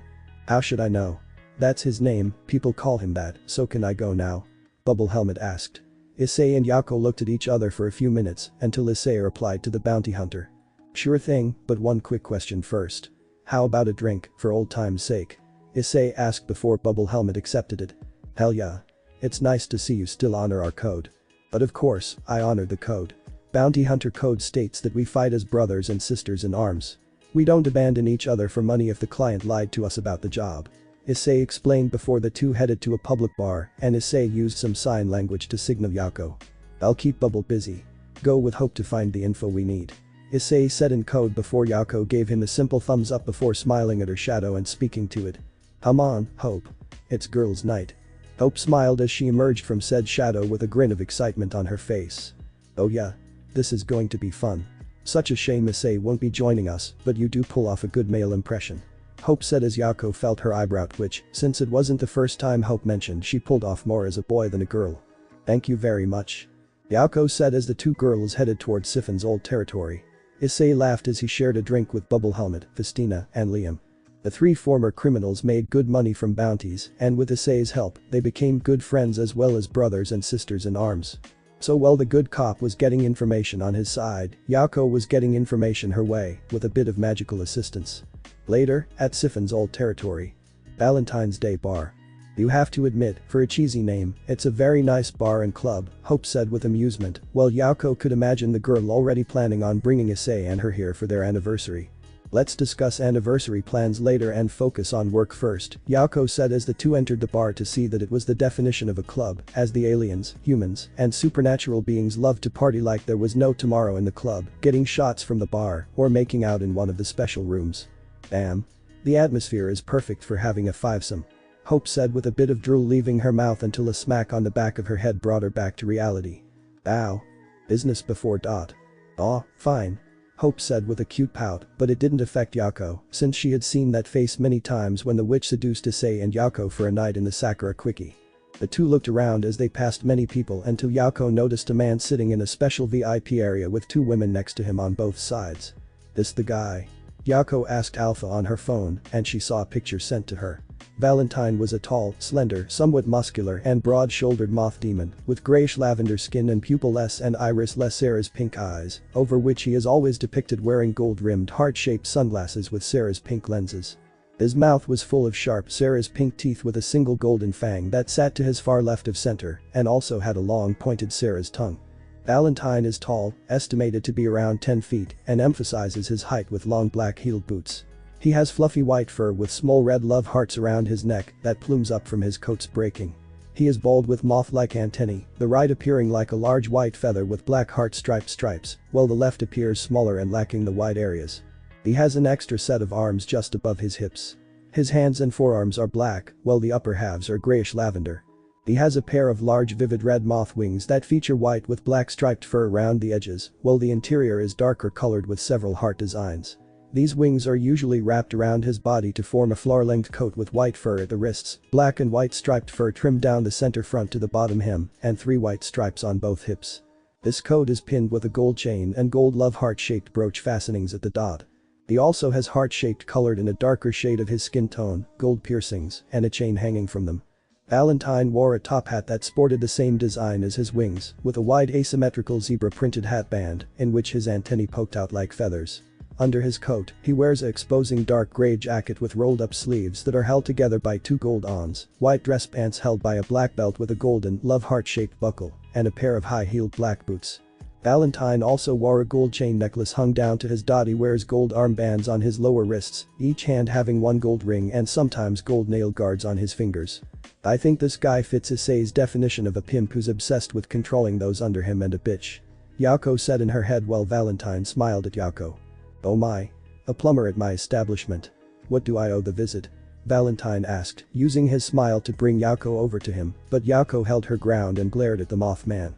"How should I know? That's his name, people call him that, so can I go now?" Bubble Helmet asked. Issei and Yako looked at each other for a few minutes until Issei replied to the bounty hunter. "Sure thing, but one quick question first. How about a drink, for old time's sake?" Issei asked before Bubble Helmet accepted it. "Hell yeah. It's nice to see you still honor our code." "But of course, I honor the code. Bounty Hunter Code states that we fight as brothers and sisters in arms. We don't abandon each other for money if the client lied to us about the job," Issei explained before the two headed to a public bar and Issei used some sign language to signal Yako. "I'll keep Bubble busy. Go with Hope to find the info we need," Issei said in code before Yako gave him a simple thumbs up before smiling at her shadow and speaking to it. "Come on, Hope. It's girls' night." Hope smiled as she emerged from said shadow with a grin of excitement on her face. "Oh yeah. This is going to be fun. Such a shame Issei won't be joining us, but you do pull off a good male impression," Hope said as Yako felt her eyebrow twitch, since it wasn't the first time Hope mentioned she pulled off more as a boy than a girl. "Thank you very much," Yako said as the two girls headed towards Siphon's old territory. Issei laughed as he shared a drink with Bubble Helmet, Festina, and Liam. The three former criminals made good money from bounties and with Issei's help, they became good friends as well as brothers and sisters in arms. So while the good cop was getting information on his side, Yako was getting information her way with a bit of magical assistance. Later, at Siphon's old territory. Valentine's Day Bar. "You have to admit, for a cheesy name, it's a very nice bar and club," Hope said with amusement, while Yako could imagine the girl already planning on bringing Issei and her here for their anniversary. "Let's discuss anniversary plans later and focus on work first," Yako said as the two entered the bar to see that it was the definition of a club, as the aliens, humans, and supernatural beings loved to party like there was no tomorrow in the club, getting shots from the bar or making out in one of the special rooms. "Damn. The atmosphere is perfect for having a fivesome," Hope said with a bit of drool leaving her mouth until a smack on the back of her head brought her back to reality. "Ow. Business before dot." "Aw, fine," Hope said with a cute pout, but it didn't affect Yako, since she had seen that face many times when the witch seduced Issei and Yako for a night in the Sakura Quickie. The two looked around as they passed many people until Yako noticed a man sitting in a special VIP area with two women next to him on both sides. "This the guy?" Yako asked Alpha on her phone and she saw a picture sent to her. Valentine was a tall, slender, somewhat muscular and broad-shouldered moth demon with grayish lavender skin and pupil-less and iris-less Sarah's pink eyes, over which he is always depicted wearing gold-rimmed heart-shaped sunglasses with Sarah's pink lenses. His mouth was full of sharp Sarah's pink teeth with a single golden fang that sat to his far left of center and also had a long pointed Sarah's tongue. Valentine is tall, estimated to be around 10 feet, and emphasizes his height with long black-heeled boots. He has fluffy white fur with small red love hearts around his neck that plumes up from his coat's breaking. He is bald with moth-like antennae, the right appearing like a large white feather with black heart-striped stripes, while the left appears smaller and lacking the white areas. He has an extra set of arms just above his hips. His hands and forearms are black, while the upper halves are grayish lavender. He has a pair of large vivid red moth wings that feature white with black striped fur around the edges, while the interior is darker colored with several heart designs. These wings are usually wrapped around his body to form a floor-length coat with white fur at the wrists, black and white striped fur trimmed down the center front to the bottom hem, and 3 white stripes on both hips. This coat is pinned with a gold chain and gold love heart-shaped brooch fastenings at the dot. He also has heart-shaped colored in a darker shade of his skin tone, gold piercings, and a chain hanging from them. Valentine wore a top hat that sported the same design as his wings, with a wide asymmetrical zebra-printed hatband, in which his antennae poked out like feathers. Under his coat, he wears a exposing dark gray jacket with rolled-up sleeves that are held together by 2 gold awns, white dress pants held by a black belt with a golden, love heart-shaped buckle, and a pair of high-heeled black boots. Valentine also wore a gold chain necklace hung down to his dot. He wears gold armbands on his lower wrists, each hand having 1 gold ring and sometimes gold nail guards on his fingers. I think this guy fits Issei's definition of a pimp who's obsessed with controlling those under him and a bitch. Yako said in her head while Valentine smiled at Yako. Oh my. A plumber at my establishment. What do I owe the visit? Valentine asked, using his smile to bring Yako over to him, but Yako held her ground and glared at the Mothman.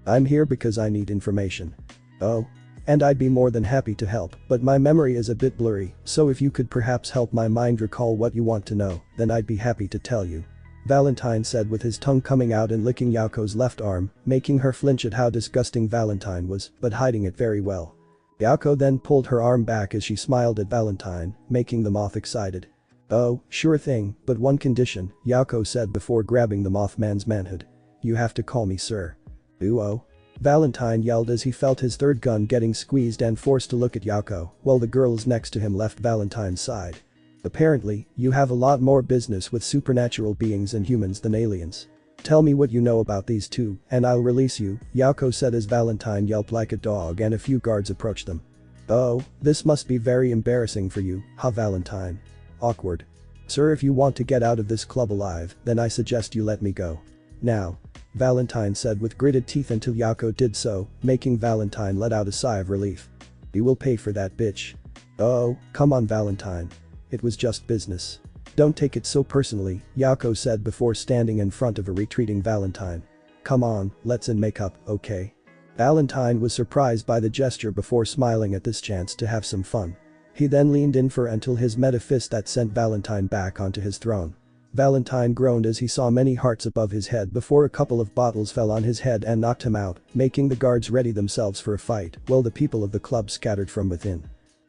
I'm here because I need information. Oh. And I'd be more than happy to help, but my memory is a bit blurry, so if you could perhaps help my mind recall what you want to know, then I'd be happy to tell you. Valentine said with his tongue coming out and licking Yako's left arm, making her flinch at how disgusting Valentine was, but hiding it very well. Yako then pulled her arm back as she smiled at Valentine, making the moth excited. Oh, sure thing, but one condition, Yako said before grabbing the Mothman's manhood. You have to call me sir. Ooh-oh. Valentine yelled as he felt his third gun getting squeezed and forced to look at Yako, while the girls next to him left Valentine's side. Apparently, you have a lot more business with supernatural beings and humans than aliens. Tell me what you know about these two, and I'll release you, Yako said as Valentine yelped like a dog and a few guards approached them. Oh, this must be very embarrassing for you, huh Valentine? Awkward. Sir, if you want to get out of this club alive, then I suggest you let me go. Now. Valentine said with gritted teeth until Yako did so, making Valentine let out a sigh of relief. You will pay for that bitch. Oh, come on Valentine. It was just business. Don't take it so personally, Yako said before standing in front of a retreating Valentine. Come on, let's make up, okay? Valentine was surprised by the gesture before smiling at this chance to have some fun. He then leaned in for until his meta fist that sent Valentine back onto his throne. Valentine groaned as he saw many hearts above his head before a couple of bottles fell on his head and knocked him out, making the guards ready themselves for a fight, while the people of the club scattered from within.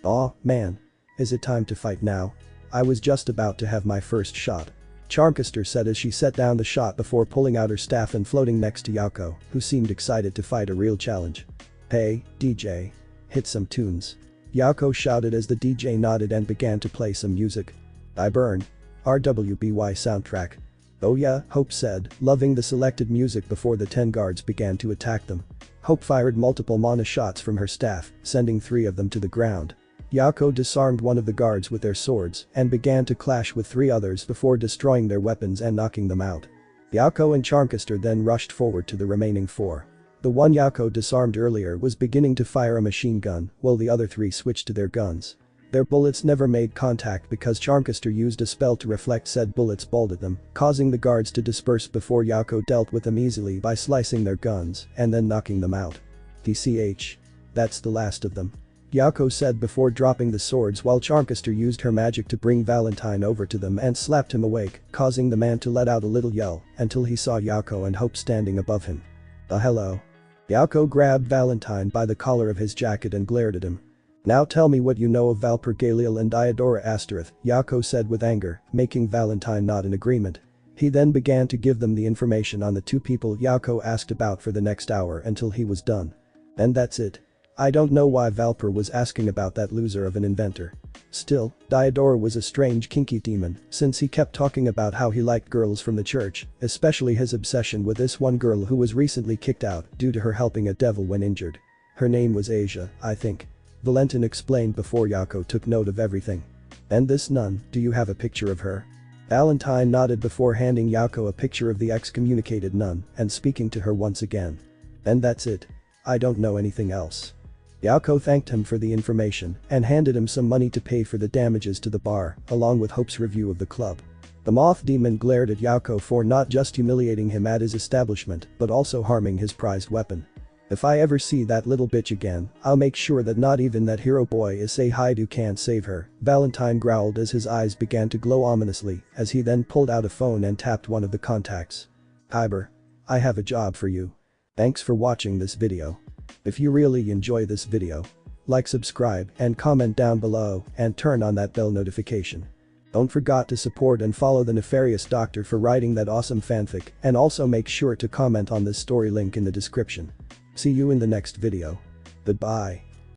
Aw, man. Is it time to fight now? I was just about to have my first shot. Charmcaster said as she set down the shot before pulling out her staff and floating next to Yako, who seemed excited to fight a real challenge. Hey, DJ. Hit some tunes. Yako shouted as the DJ nodded and began to play some music. I burn. RWBY soundtrack. Oh yeah, Hope said, loving the selected music before the 10 guards began to attack them. Hope fired multiple mana shots from her staff, sending 3 of them to the ground. Yako disarmed one of the guards with their swords and began to clash with 3 others before destroying their weapons and knocking them out. Yako and Charmcaster then rushed forward to the remaining 4. The one Yako disarmed earlier was beginning to fire a machine gun, while the other 3 switched to their guns. Their bullets never made contact because Charmcaster used a spell to reflect said bullets balled at them, causing the guards to disperse before Yako dealt with them easily by slicing their guns and then knocking them out. TCH. That's the last of them. Yako said before dropping the swords while Charmcaster used her magic to bring Valentine over to them and slapped him awake, causing the man to let out a little yell until he saw Yako and Hope standing above him. Hello. Yako grabbed Valentine by the collar of his jacket and glared at him. Now tell me what you know of Valper Galil and Diodora Astareth, Yako said with anger, making Valentine nod in agreement. He then began to give them the information on the 2 people Yako asked about for the next hour until he was done. And that's it. I don't know why Valper was asking about that loser of an inventor. Still, Diodora was a strange kinky demon, since he kept talking about how he liked girls from the church, especially his obsession with this one girl who was recently kicked out due to her helping a devil when injured. Her name was Asia, I think. Valentin explained before Yako took note of everything. And this nun, do you have a picture of her? Valentine nodded before handing Yako a picture of the excommunicated nun and speaking to her once again. And that's it. I don't know anything else. Yako thanked him for the information and handed him some money to pay for the damages to the bar, along with Hope's review of the club. The moth demon glared at Yauko for not just humiliating him at his establishment but also harming his prized weapon. If I ever see that little bitch again, I'll make sure that not even that hero boy Issei Haidu can't save her, Valentine growled as his eyes began to glow ominously as he then pulled out a phone and tapped one of the contacts. Kyber. I have a job for you. Thanks for watching this video. If you really enjoy this video, like, subscribe, and comment down below, and turn on that bell notification. Don't forget to support and follow the Nefarious Doctor for writing that awesome fanfic, and also make sure to comment on this story link in the description. See you in the next video. Goodbye.